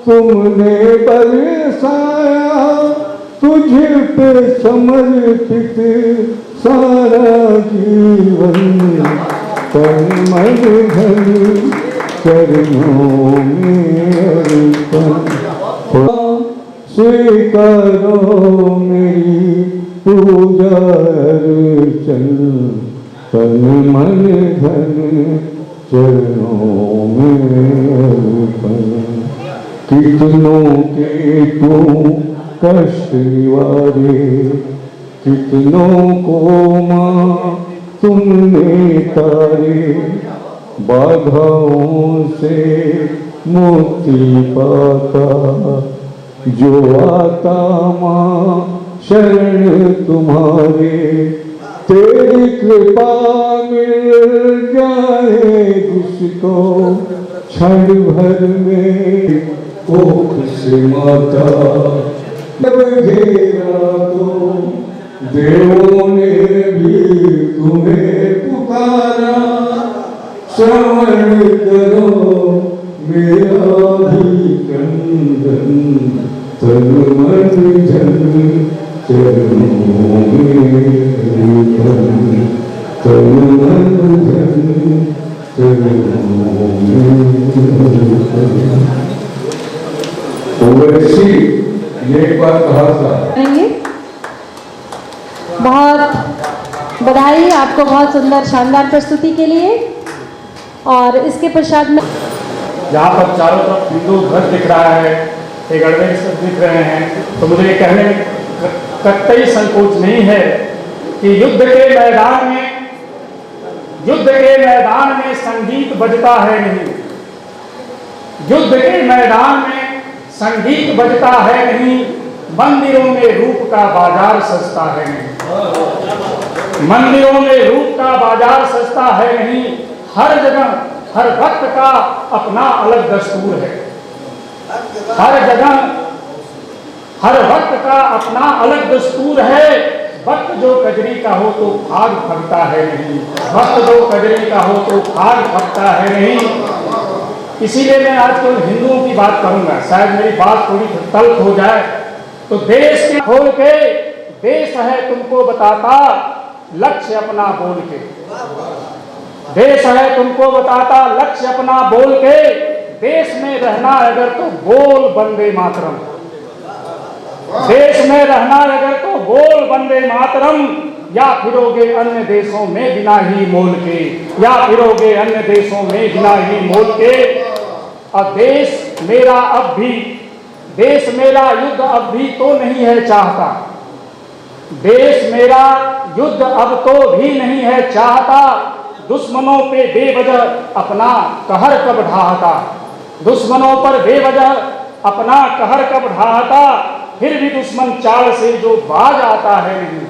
तुमने बरसाया, तुझ पे समर्पित सारा जीवन, तन मन धन चरणों में अर्पण। स्वीकारो मेरी पूजा अर्चन, तन मन धन चरणों में अर्पण। कितनों के तू कष्ट निवारे, कितनों को माँ तुमने तारे, बाधाओं से मुक्ति पाता जो आता माँ शरण तुम्हारे। तेरी कृपा मिल जाए जिसको क्षण भर में, कोख से माता जब घेरा तो देवों ने भी तुम्हें पुकारा। श्रवण करो मेरा भी क्रंदन, तन मन धन चरणों में अर्पण, तन मन धन चरणों में अर्पण। वैसी एक बार कहा था। बहुत बधाई आपको बहुत सुंदर शानदार प्रस्तुति के लिए। और इसके पश्चात में यहाँ पर चारों तरफ हिंदू ध्वज दिख रहा है, एक अड़वे सब दिख रहे हैं, तो मुझे ये कहने में कतई संकोच नहीं है कि युद्ध के मैदान में संगीत बजता है नहीं, युद्ध के मैदान में संगीत बजता है नहीं, मंदिरों में रूप का बाजार सस्ता है नहीं, मंदिरों में रूप का बाजार सस्ता है नहीं। हर जगह हर वक्त का अपना अलग दस्तूर है, हर जगह हर वक्त का अपना अलग दस्तूर है। वक्त जो कजरी का हो तो फाग फगता है नहीं, वक्त जो कजरी का हो तो फाग फगता है नहीं। इसीलिए मैं आज केवल हिंदुओं की बात करूंगा, शायद मेरी बात थोड़ी तल्ख हो जाए। तो देश के खोल के देश है तुमको बताता, लक्ष्य अपना बोल के, देश है तुमको बताता लक्ष्य अपना बोल के। देश में रहना अगर तो बोल वंदे मातरम, देश में रहना अगर तो बोल वंदे मातरम, या फिरोगे अन्य देशों में बिना ही मोल के, या फिरोगे अन्य देशों में बिना ही मोल के। और देश मेरा अब भी, देश मेरा युद्ध अब भी तो नहीं है चाहता, देश मेरा युद्ध अब तो भी नहीं है चाहता। दुश्मनों पे बेवजह अपना कहर कब ढाहता, दुश्मनों पर बेवजह अपना कहर कब ढाहता। फिर भी दुश्मन चाल से जो बाज आता है नहीं,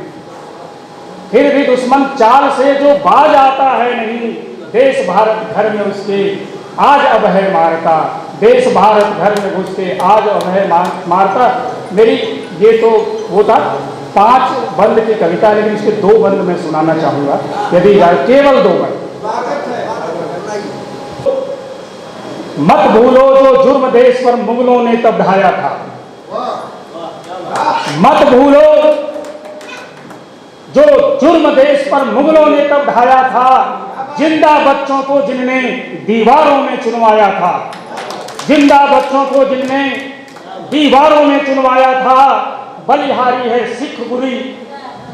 फिर भी दुश्मन चाल से जो बाज आता है नहीं। देश भारत घर में उसके आज अब है मारता, देश भारत घर में घुस के आज अब है मारता। मेरी ये तो वो था 5 बंद की कविता, लेकिन इसके 2 बंद मैं सुनाना चाहूंगा, यदि केवल 2 बंद। मत भूलो जो जुर्म देश पर मुगलों ने तब ढाया था, मत भूलो जो जुर्म देश पर मुगलों ने तब ढाया था। जिंदा बच्चों को जिनने दीवारों में चुनवाया था, जिंदा बच्चों को जिनने दीवारों में चुनवाया था। बलिहारी है सिख गुरु,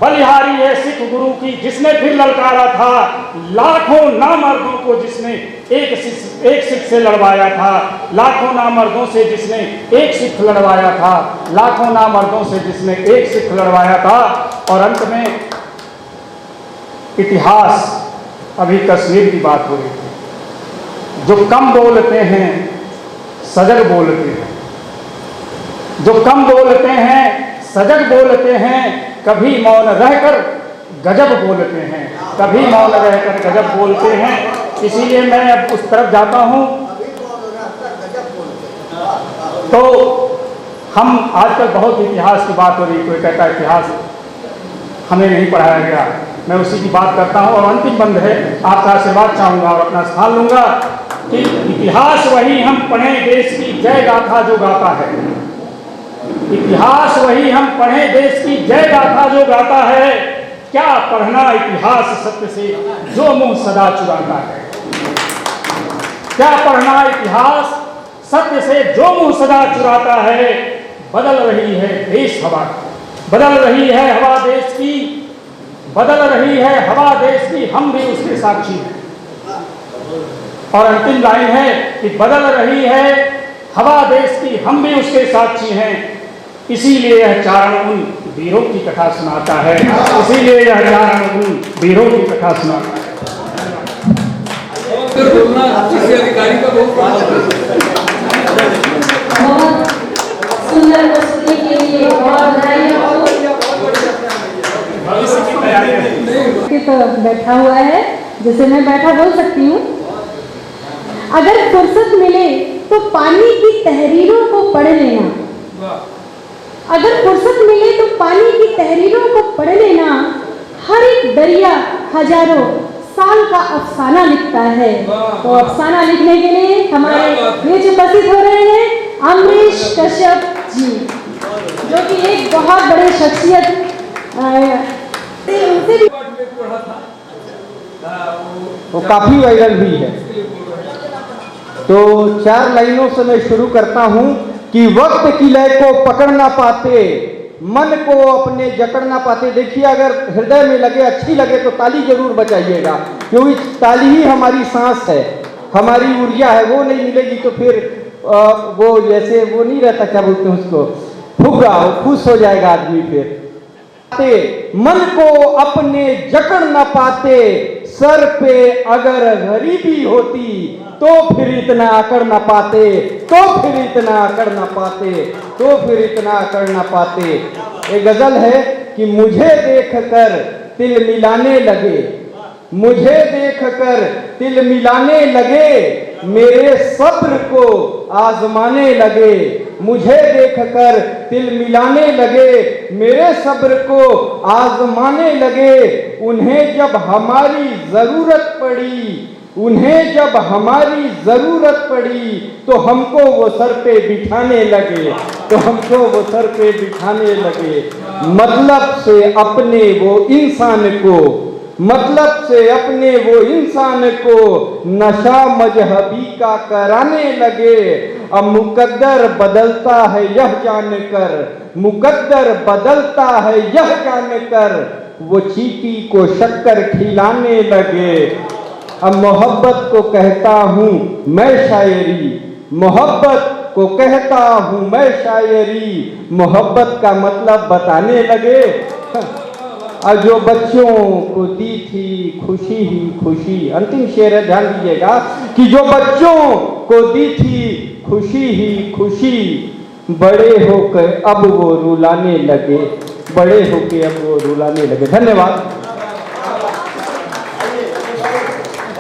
बलिहारी है सिख गुरु की जिसने फिर ललकारा था। लाखों नामर्दों को जिसने एक सिख से लड़वाया था, लाखों नामर्दों से जिसने एक सिख लड़वाया था, लाखों नामर्दों से जिसने एक सिख लड़वाया था। और अंत में इतिहास, अभी कश्मीर की बात हो रही थी। जो कम बोलते हैं सजग बोलते हैं, जो कम बोलते हैं सजग बोलते हैं। कभी मौन रहकर गजब बोलते हैं, कभी मौन रहकर गजब बोलते हैं। इसीलिए मैं अब उस तरफ जाता हूं। तो हम आजकल बहुत इतिहास की बात हो रही, कोई कहता है इतिहास हमें नहीं पढ़ाया गया, मैं उसी की बात करता हूँ। और अंतिम बंद है, आपका आशीर्वाद चाहूँगा और अपना स्थान लूँगा कि इतिहास वही हम पढ़े देश की जय गाथा जो गाता है। इतिहास वही हम पढ़े देश की जय गाथा जो गाता है। क्या पढ़ना इतिहास सत्य से जो मुंह सदा चुराता है। क्या पढ़ना इतिहास सत्य से जो मुंह सदा चुराता है। बदल रही है देश हवा, बदल रही है हवा देश की, बदल रही है हवा देश की, हम भी उसके साक्षी हैं। और अंतिम लाइन है कि बदल रही है हवा देश की, हम भी उसके साक्षी हैं। इसीलिए यह चारण उन वीरों की कथा सुनाता है, इसीलिए यह चारण उन वीरों की कथा सुनाता है। बोलना किसी अधिकारी का बहुत सुंदर प्रस्तुति के लिए बहुत बधाई तो बैठा हुआ है, जैसे मैं बैठा बोल सकती हूँ। अगर फुर्सत मिले तो पानी की तहरीरों को पढ़ लेना। अगर फुर्सत मिले तो पानी की तहरीरों को पढ़ लेना। हर एक दरिया हजारों साल का अफसाना लिखता है। तो अफसाना लिखने के लिए हमारे बीच उपस्थित हो रहे हैं अमरीश कश्यप जी, जो कि एक बहुत बड़े शख्सियत उनसे भी वो काफी वायरल हुई है। तो 4 लाइनों से मैं शुरू करता हूं कि वक्त की लय को पकड़ ना पाते, मन को अपने जकड़ ना पाते। देखिए, अगर हृदय में लगे, अच्छी लगे तो ताली जरूर बजाइएगा, क्योंकि ताली ही हमारी सांस है, हमारी ऊर्जा है। वो नहीं मिलेगी तो फिर वो जैसे वो नहीं रहता, क्या बोलते हैं उसको, फुग्गा, खुश हो जाएगा आदमी। फिर मन को अपने जकड़ न पाते, सर पे अगर गरीबी होती तो फिर इतना अकड़ न पाते, तो फिर इतना अकड़ न पाते, तो फिर इतना अकड़ न पाते। एक गजल है कि मुझे देखकर तिल मिलाने लगे, मुझे देखकर तिल मिलाने लगे, मेरे सब्र को आजमाने लगे। मुझे देखकर तिल मिलाने लगे, मेरे सब्र को आजमाने लगे। उन्हें जब हमारी जरूरत पड़ी, उन्हें जब हमारी जरूरत पड़ी, तो हमको वो सर पे बिठाने लगे, तो हमको वो सर पे बिठाने लगे। मतलब से अपने वो इंसान को, मतलब से अपने वो इंसान को नशा मजहबी का कराने लगे। अब मुकद्दर बदलता है यह जानकर, मुकद्दर बदलता है यह जानकर, वो चीटी को शक्कर खिलाने लगे। अब मोहब्बत को कहता हूँ मैं शायरी, मोहब्बत को कहता हूँ मैं शायरी, मोहब्बत का मतलब बताने लगे। और जो बच्चों को दी थी खुशी ही खुशी, अंतिम शेर है, ध्यान दीजिएगा, कि जो बच्चों को दी थी खुशी ही खुशी, बड़े होकर अब वो रुलाने लगे, बड़े होकर अब वो रुलाने लगे। धन्यवाद।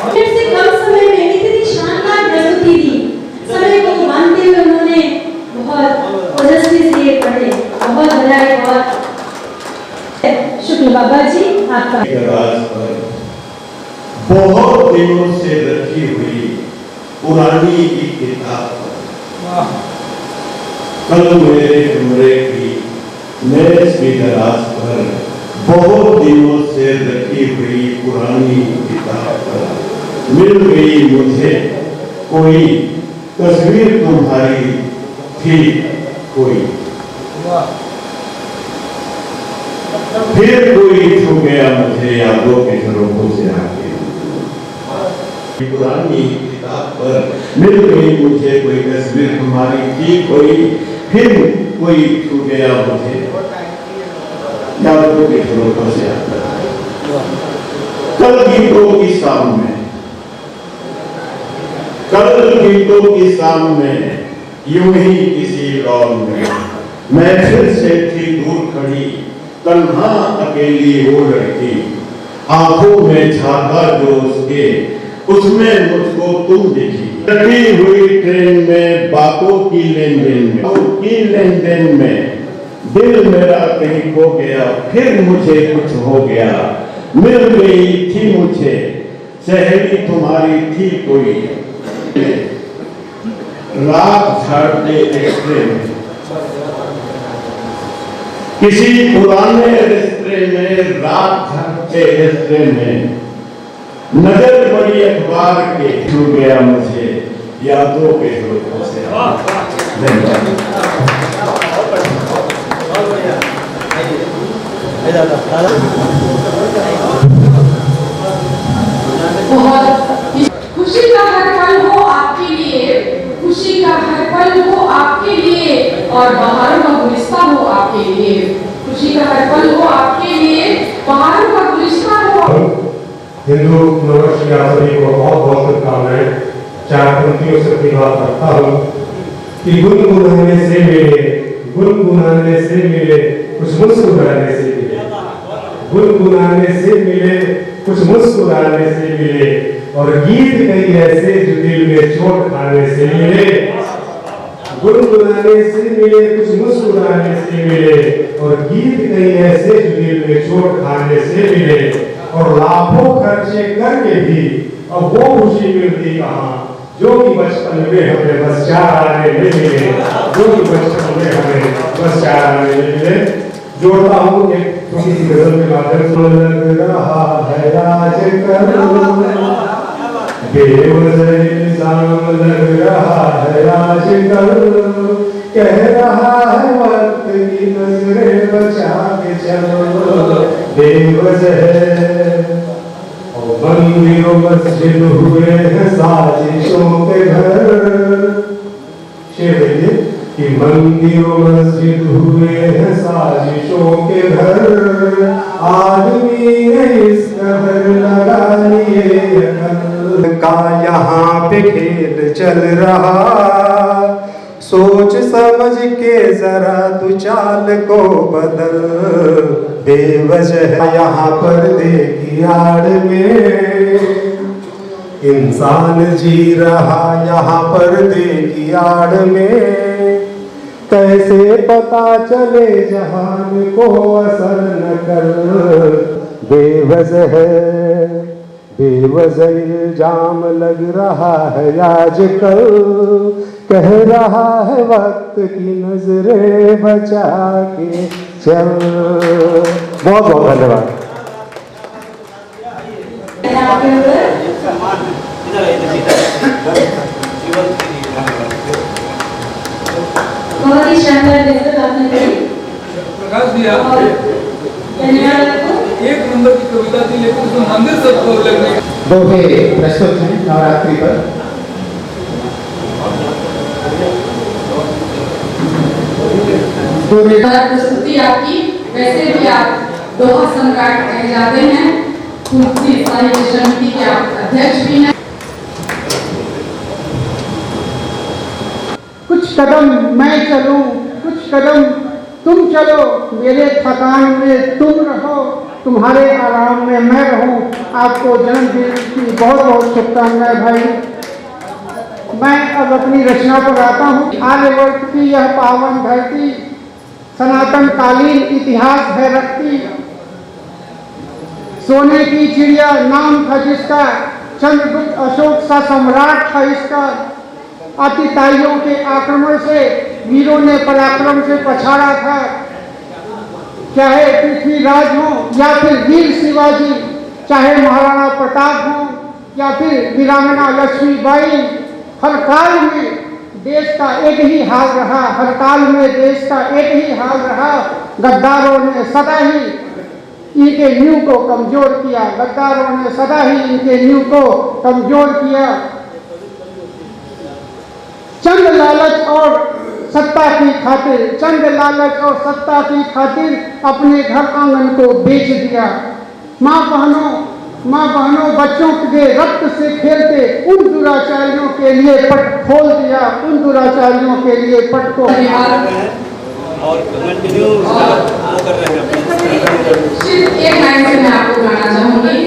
से कम समय में इतनी शानदार प्रस्तुति दी, समय को मानते हुए उन्होंने बहुत ओजस्वी से ये पढ़े। बहुत बधाई। बहुत शुक्र बाबा जी आपका। बहुत दिनों से रखी हुई पुरानी एक किताब पर कल मेरे कमरे की मेज की दराज पर, बहुत दिनों से रखी हुई पुरानी किताब पर मिल गई मुझे कोई तस्वीर तुम्हारी थी कोई, फिर कोई छू गया मुझे यादों के झरोखों से आके। पुरानी किताब पर मिल गई मुझे कोई तस्वीर तुम्हारी थी कोई, फिर कोई छू गया मुझे यादों के झरोखों से आके। कल गीतों की शाम में, कल गीतों की शाम में यूं ही किसी लॉन में मैं फिर से थी दूर खड़ी, तन्हा अकेली वो लड़की, आंखों में झांका जो उसके, उसमें मुझको तुम दिखी। लगी हुई ट्रेन में बातों की लेन देन में, बातों की लेन देन में दिल मेरा कहीं खो गया, फिर मुझे कुछ हो गया। मिल गई थी मुझे सहेली तुम्हारी थी कोई, रात झाड़ते रिश्ते में, किसी पुराने रिश्ते में, रात झाड़ते रिश्ते में, नजर बड़ी अखबार के छू गया मुझे यादों के स्रोतों से। खुशी का हर पल हो आपके लिए, खुशी का हर पल हो आपके लिए, और बहारों का गुलिस्ता हो आपके लिए, खुशी का हर पल हो आपके लिए, बहारों का गुलिस्ता हो। हिंदू नववर्ष की आप सभी को बहुत बहुत शुभकामनाएं। 4 पंक्तियों से अपनी बात रखता हूँ कि गुनगुनाने से मिले, गुनगुनाने से मिले, कुछ मुस्कुराने से मिले, गुनगुनाने से मिले, कुछ मुस्कुराने से मिले, और गीत कई ऐसे जो दिल में चोट खाने से मिले। गुनगुनाने से मिले, कुछ मुस्कुराने से मिले, और गीत कई ऐसे जो दिल में चोट खाने से मिले, और लाखों खर्चे करके भी अब वो खुशी मिलती कहाँ जो कि बचपन में हमें बस 4 आने में मिले, जो कि बचपन में हमें बस 4 आने में मिले। जोड़ता हूँ एक छोटी सी गजल के माध्यम से। लग रहा है आजकल बेवजह इल्जाम, लग रहा है आजकल, कह रहा है वक्त की नजरें बचा के चलो बेवजह, और मंदिर मस्जिद हुए हैं साजिशों के घर। शेर देखिए कि मंदिर मस्जिद हुए हैं साजिशों के घर, आदमी ने इस कदर लगा लिए का यहाँ पे खेल चल रहा, सोच समझ के जरा तू चाल को बदल, बेवजह यहाँ पर्दे की आड़ में इंसान जी रहा, यहाँ पर्दे की आड़ में कैसे पता चले जहान को असर न कर, बेवजह बेवजह इल्जाम लग रहा है आजकल, कह रहा है वक्त की नजरें बचा के चल। बहुत बहुत धन्यवाद। बहुत ही शानदार गजल आपने कही। प्रकाश दिया धन्यवाद आपको। 1 नंबर की कविता थी, लेकिन उसमें मंदिर सबको लगने। दोहे प्रस्तुत हैं नवरात्रि पर। प्रस्तुति आपकी, वैसे भी आप दोहा सम्राट कहे जाते हैं, तुलसी साहित्य समिति के आप अध्यक्ष भी हैं। कुछ कदम मैं चलूं, कुछ कदम तुम चलो, मेरे थकान में तुम रहो, तुम्हारे आराम में मैं रहूं। आपको जन्मदिन की बहुत बहुत शुभकामनाएं भाई। मैं अब अपनी रचना पर आता हूँ। आर्यवर्त की यह पावन धरती सनातन कालीन इतिहास है रखती, सोने की चिड़िया नाम था जिसका, चंद्रगुप्त अशोक सा सम्राट था इसका। आतिताइयों के आक्रमण से वीरों ने पराक्रम से पछाड़ा था, चाहे पृथ्वीराज हो या फिर वीर शिवाजी, चाहे महाराणा प्रताप हो या फिर वीरांगना लक्ष्मीबाई। हर काल में देश का एक ही हाल रहा, हर काल में देश का एक ही हाल रहा। गद्दारों ने सदा ही इनके नींव को कमजोर किया, गद्दारों ने सदा ही इनके नींव को कमजोर किया। चंद लालच और सत्ता की खातिर, चंद लालच और सत्ता की खातिर अपने घर आंगन को बेच दिया। माँ बहनों बच्चों के रक्त से खेलते उन दुराचारियों के लिए पट खोल दिया, उन दुराचारियों के लिए पट को। सिर्फ एक लाइन से मैं आपको गाना चाहूंगी।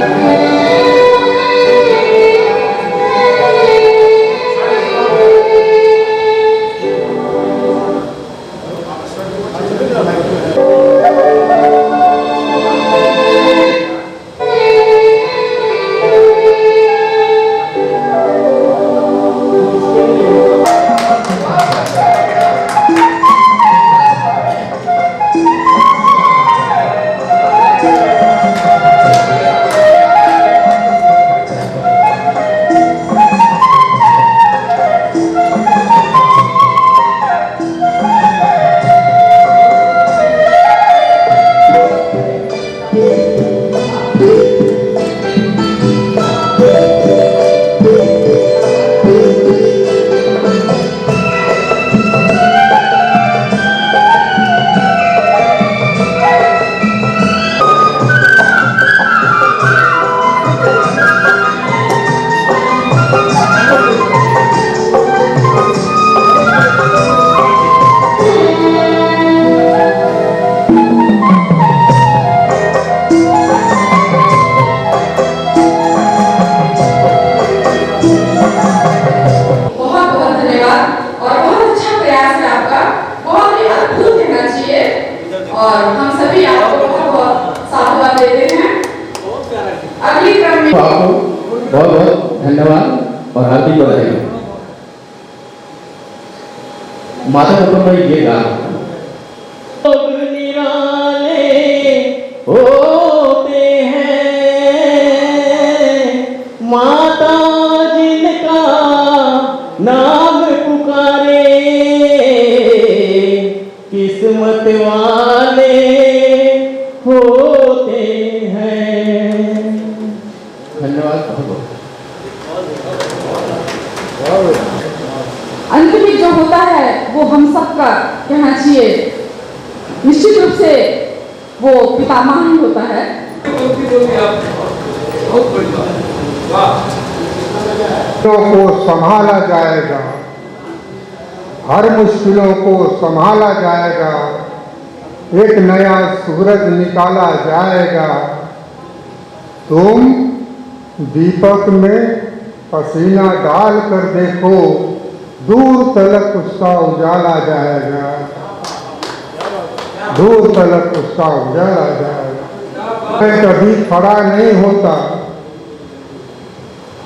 बहुत बहुत धन्यवाद और बहुत अच्छा प्रयास है आपका, बहुत ही अद्भुत कहना चाहिए और हम सभी आपको बहुत बहुत साधुवाद देते हैं। अगली क्रम में आपको बहुत बहुत धन्यवाद और हार्दिक बधाई। माता कुटुंब ये गाना होते हैं माता जिनका नाम पुकारे किस्मत वाले होते हैं। धन्यवाद। अंत में जो होता है वो हम सबका कहना चाहिए, निश्चित रूप से वो पितामह ही होता है। को संभाला जाएगा, हर मुश्किलों को संभाला जाएगा, एक नया सूरज निकाला जाएगा। तुम दीपक में पसीना डाल कर देखो, दूर तलक उसका उजाला जाएगा, दूर तलक उसका उजाला जाएगा। मैं कभी खड़ा नहीं होता,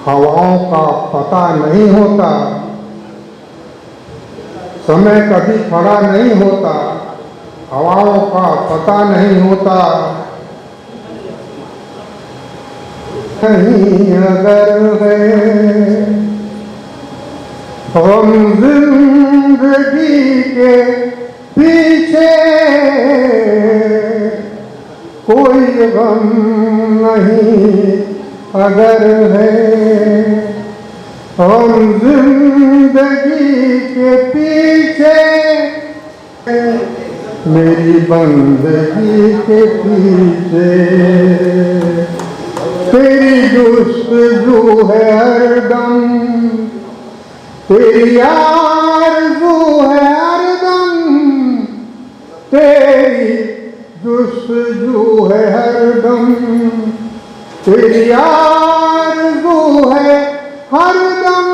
हवाओं का पता नहीं होता, समय कभी खड़ा नहीं होता, हवाओं का पता नहीं होता। कहीं अगर है हम जिंदगी के पीछे, कोई गम नहीं अगर है हम जिंदगी के पीछे, मेरी बंदगी के पीछे तेरी जुस्तजू है हरदम, तेरी आरज़ू है हरदम, तेरी जुस्तजू है हरदम, तेरी आरज़ू है हरदम।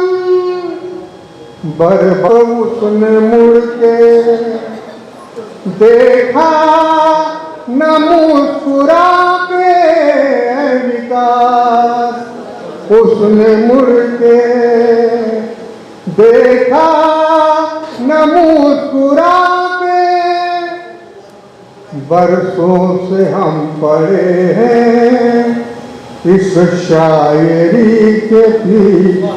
बरबस उसने मुड़ के देखा न मुस्कुरा के विकास, उसने मुड़ के देखा न मुस्कुरा के। बरसों से हम पढ़े हैं इस शायरी के पीछे।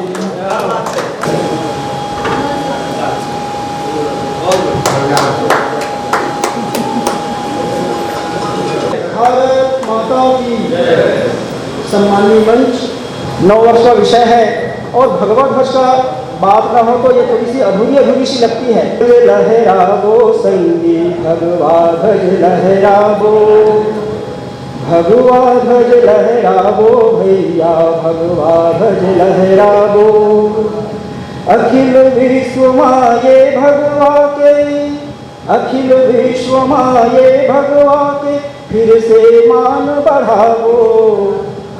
भारत माता की सम्मानीय मंच 9 वर्ष का विषय है और भगवत ध्वज का बात ना हो तो ये थोड़ी सी अधूरी सी लगती है। लहराबो संगीत भगवा ध्वज लहराबो, भगवा ध्वज लहराबो भैया भगवा ध्वज लहराबो। अखिल विश्व माये भगवा के, अखिल विश्व माये भगवा के, फिर से मान बढ़ावो,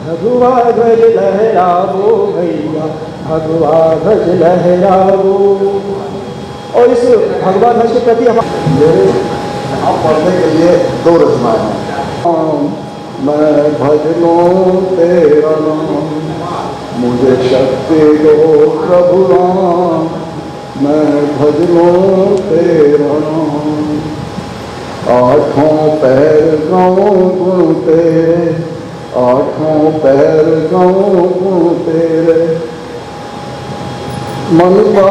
भगवा ध्वज लहरावो भैया भगवा ध्वज लहरावो। और इस भगवा ध्वज के प्रति हम पढ़ने के लिए 2 रचनाएं हैं। मैं भजनों तेरा नाम, मुझे शक्ति दो प्रभु राम, मैं भजनों तेरा नाम। आठों पैर गाऊं गुण तेरे, आठों पैर गाऊं गुण तेरे। मन का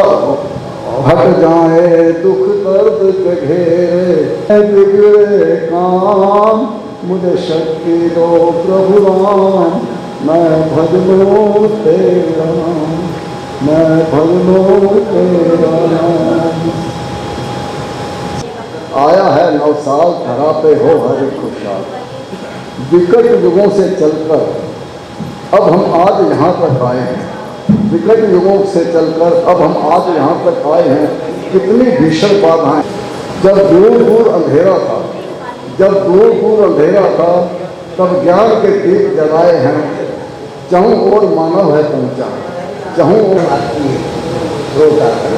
हट जाए दुख दर्द के घेरे, बिगड़े काम मुझे शक्ति दो प्रभु राम, मैं भजनों तेरा नाम, मैं भजनों तेरा नाम। आया है 9 साल धरा पे हो हर खुशहाल, विकट युगों से चलकर अब हम आज यहाँ तक आए हैं, विकट युगों से चलकर अब हम आज यहाँ तक आए हैं। कितनी भीषण बाधाएं, जब दूर दूर अंधेरा था, जब दूर दूर अंधेरा था, तब ज्ञान के दीप जलाए हैं। जहाँ और मानव है पहुँचा, जहाँ और आती रोता है।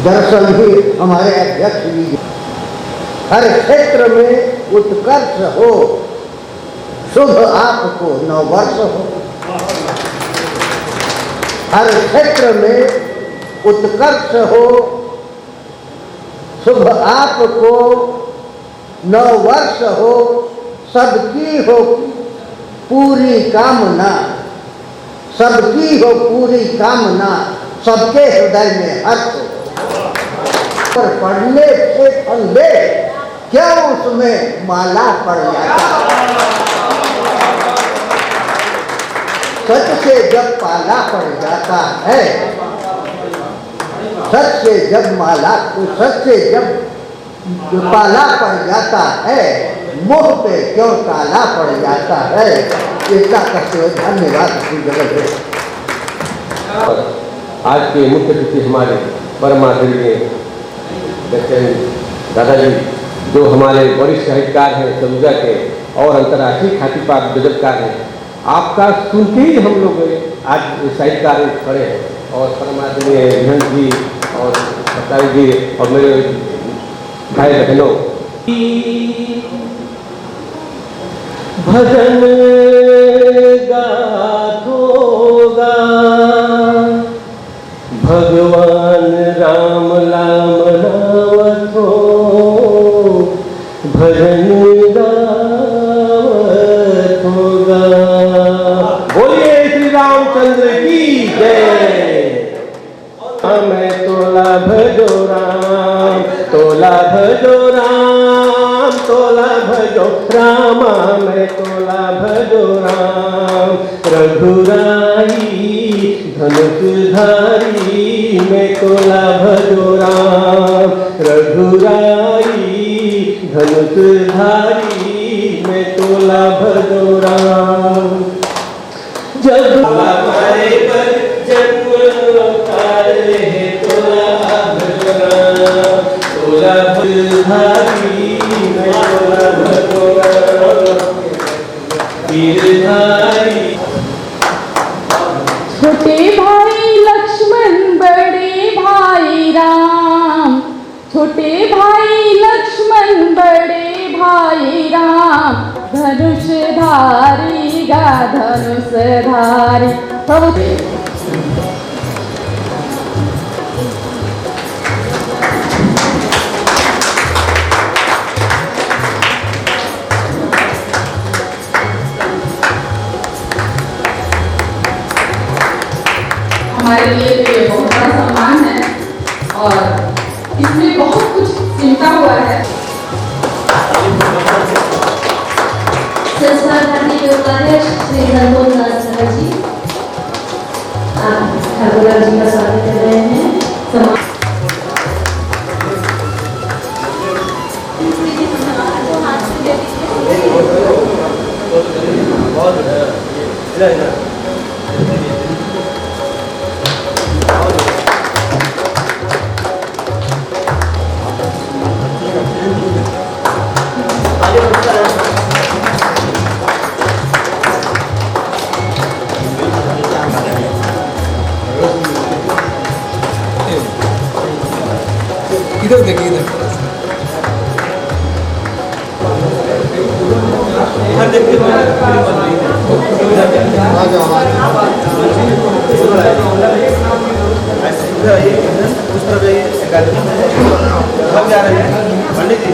दरअसल ही हमारे अध्यक्ष जी हर क्षेत्र में उत्कर्ष हो, शुभ आपको नववर्ष हो। हर क्षेत्र में उत्कर्ष हो, शुभ आपको नववर्ष हो। सबकी हो पूरी कामना, सबकी हो पूरी कामना, सबके हृदय में हर्ष हो। पर पढ़ने से फंदे क्या उसमें माला पड़ जाता। सच से जब पाला पड़ जाता है, सच से जब माला, सच से जब पाला पड़ जाता है, मुंह पे क्यों ताला पड़ जाता है। इसका कहते हुए धन्यवाद श्री जगत है। आज के मुख्य अतिथि हमारे परमादरणीय दादाजी, जो हमारे वरिष्ठ साहित्यकार हैं सलूजा के और अंतर्राष्ट्रीय ख्याति प्राप्त गजलकार हैं, आपका सुन के ही हम लोग आज साहित्यकार खड़े हैं। और परमादरणीय विहन जी और सत्तारी जी और मेरे भाई बहनों, भजन गाथोगा भगवान राम नाम नावत हो, भजन गावत होगा। बोलिए श्री रामचंद्र की जय। मैं तोला भजो राम, तोला भजो राम, तोला भजो राम, मैं तोला भजो राम। रघुराई धनुषधारी, मैं तोला भजो राम। रघुराई धनुषधारी, मैं तोला भजो राम। जब हमारे पर जन्म है तोला भजो राम, तोला भजधारी, मैं तोला भजो राम। गिरधारी छोटे भाई लक्ष्मण बड़े भाई राम, छोटे भाई लक्ष्मण बड़े भाई राम। धनुषधारी गा धनुषधारी। हमारे लिए तो ये बहुत बड़ा सम्मान है और इसमें बहुत कुछ चिंता हुआ है। संस्कार भारती के उपाध्यक्ष श्री धर्मोल दास जी, आप ठाकुर जी का स्वागत कर रहे हैं। इधर देखिए, इधर पंडित जी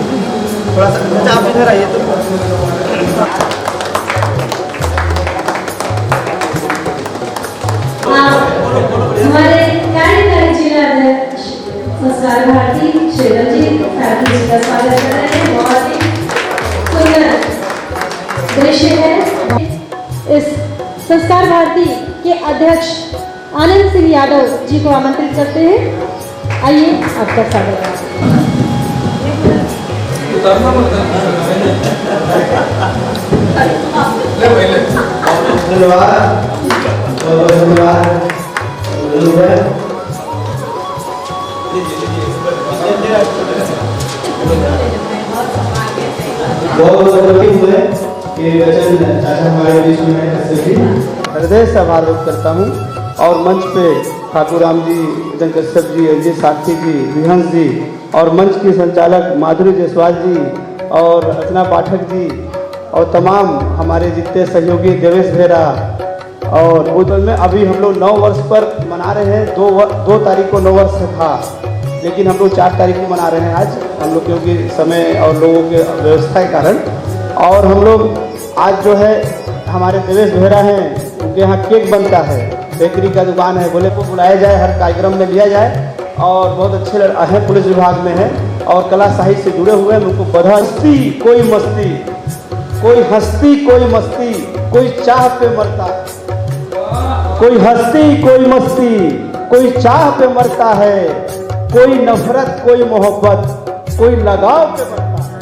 थोड़ा सा आप इधर आइए। तो हमारे कार्यकारी जिला अध्यक्ष संस्कार भारती श्री रंजीत ठाकुर जी का स्वागत कर रहे हैं। बहुत ही सुंदर दृश्य है। इस संस्कार भारती के अध्यक्ष आनंद सिंह यादव जी को आमंत्रित करते हैं। आइए, आपका स्वागत है। उतारना मत धन्यवाद, बहुत धन्यवाद। बहुत धन्यवाद हुए कि वचन चाचा हमारे बीच में हृदय से आभार व्यक्त करता हूँ। और मंच पे ठाकुर राम जी, जन कश्यप जी, अजय साक्षी जी, विहंस जी और मंच की संचालक माधुरी जायसवाल जी और रचना पाठक जी और तमाम हमारे जितने सहयोगी देवेश भेरा और उधर में अभी हम लोग 9 वर्ष पर मना रहे हैं। 2 तारीख को 9 वर्ष था, लेकिन हम लोग 4 तारीख को मना रहे हैं आज हम लोग, क्योंकि समय और लोगों के व्यवस्था के कारण। और हम लोग आज जो है हमारे देवेश भेरा हैं, उनके यहाँ केक बनता है, बेकरी का दुकान है, बोले को बुलाया जाए, हर कार्यक्रम में लिया जाए। और बहुत अच्छे हैं, पुलिस विभाग में हैं और कला साहित्य से जुड़े हुए हैं। उनको बधाई। कोई मस्ती, कोई हस्ती, कोई मस्ती, कोई चाह पे मरता, कोई हस्ती, कोई मस्ती, कोई चाह पे मरता है, कोई नफरत, कोई मोहब्बत, कोई लगाव पे मरता है,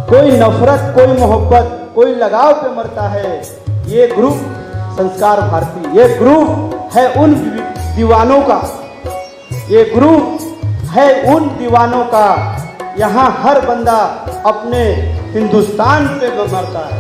कोई नफरत, कोई मोहब्बत, कोई लगाव पे मरता है। ये ग्रुप संस्कार भारती, ये ग्रुप है उन दीवानों का, ये ग्रुप है उन दीवानों का। यहाँ हर बंदा अपने हिंदुस्तान पे मरता है।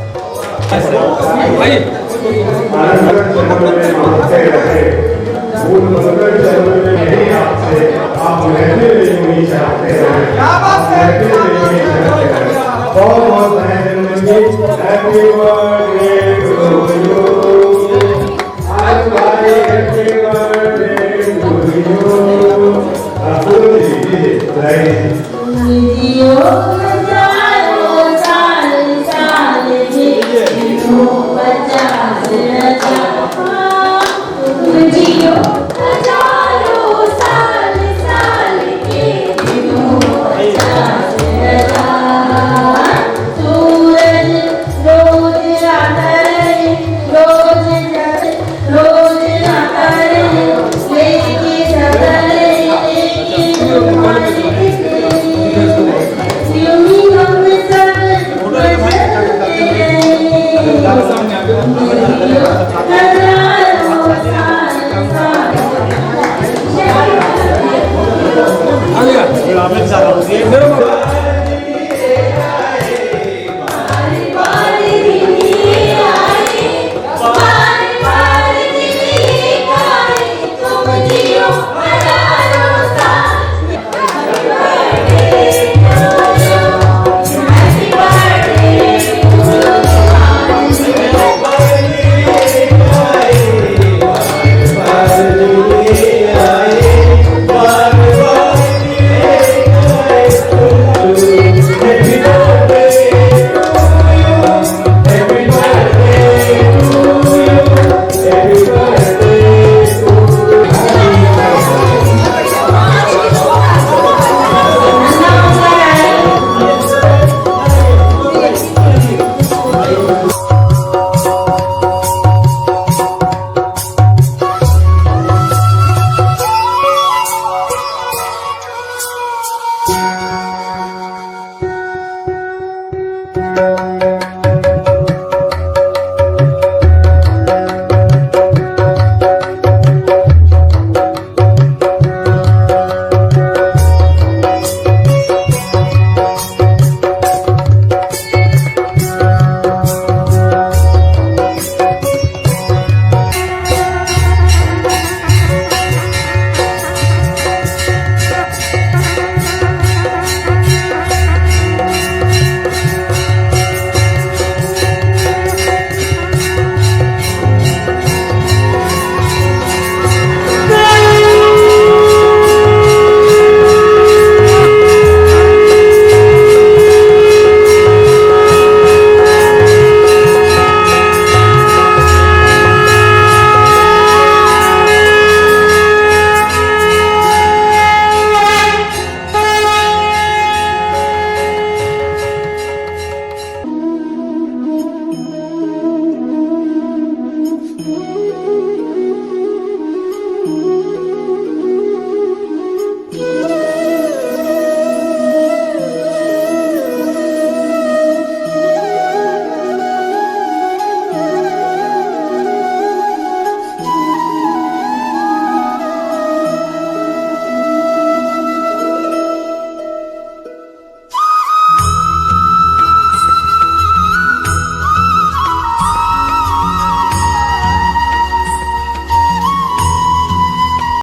आ गया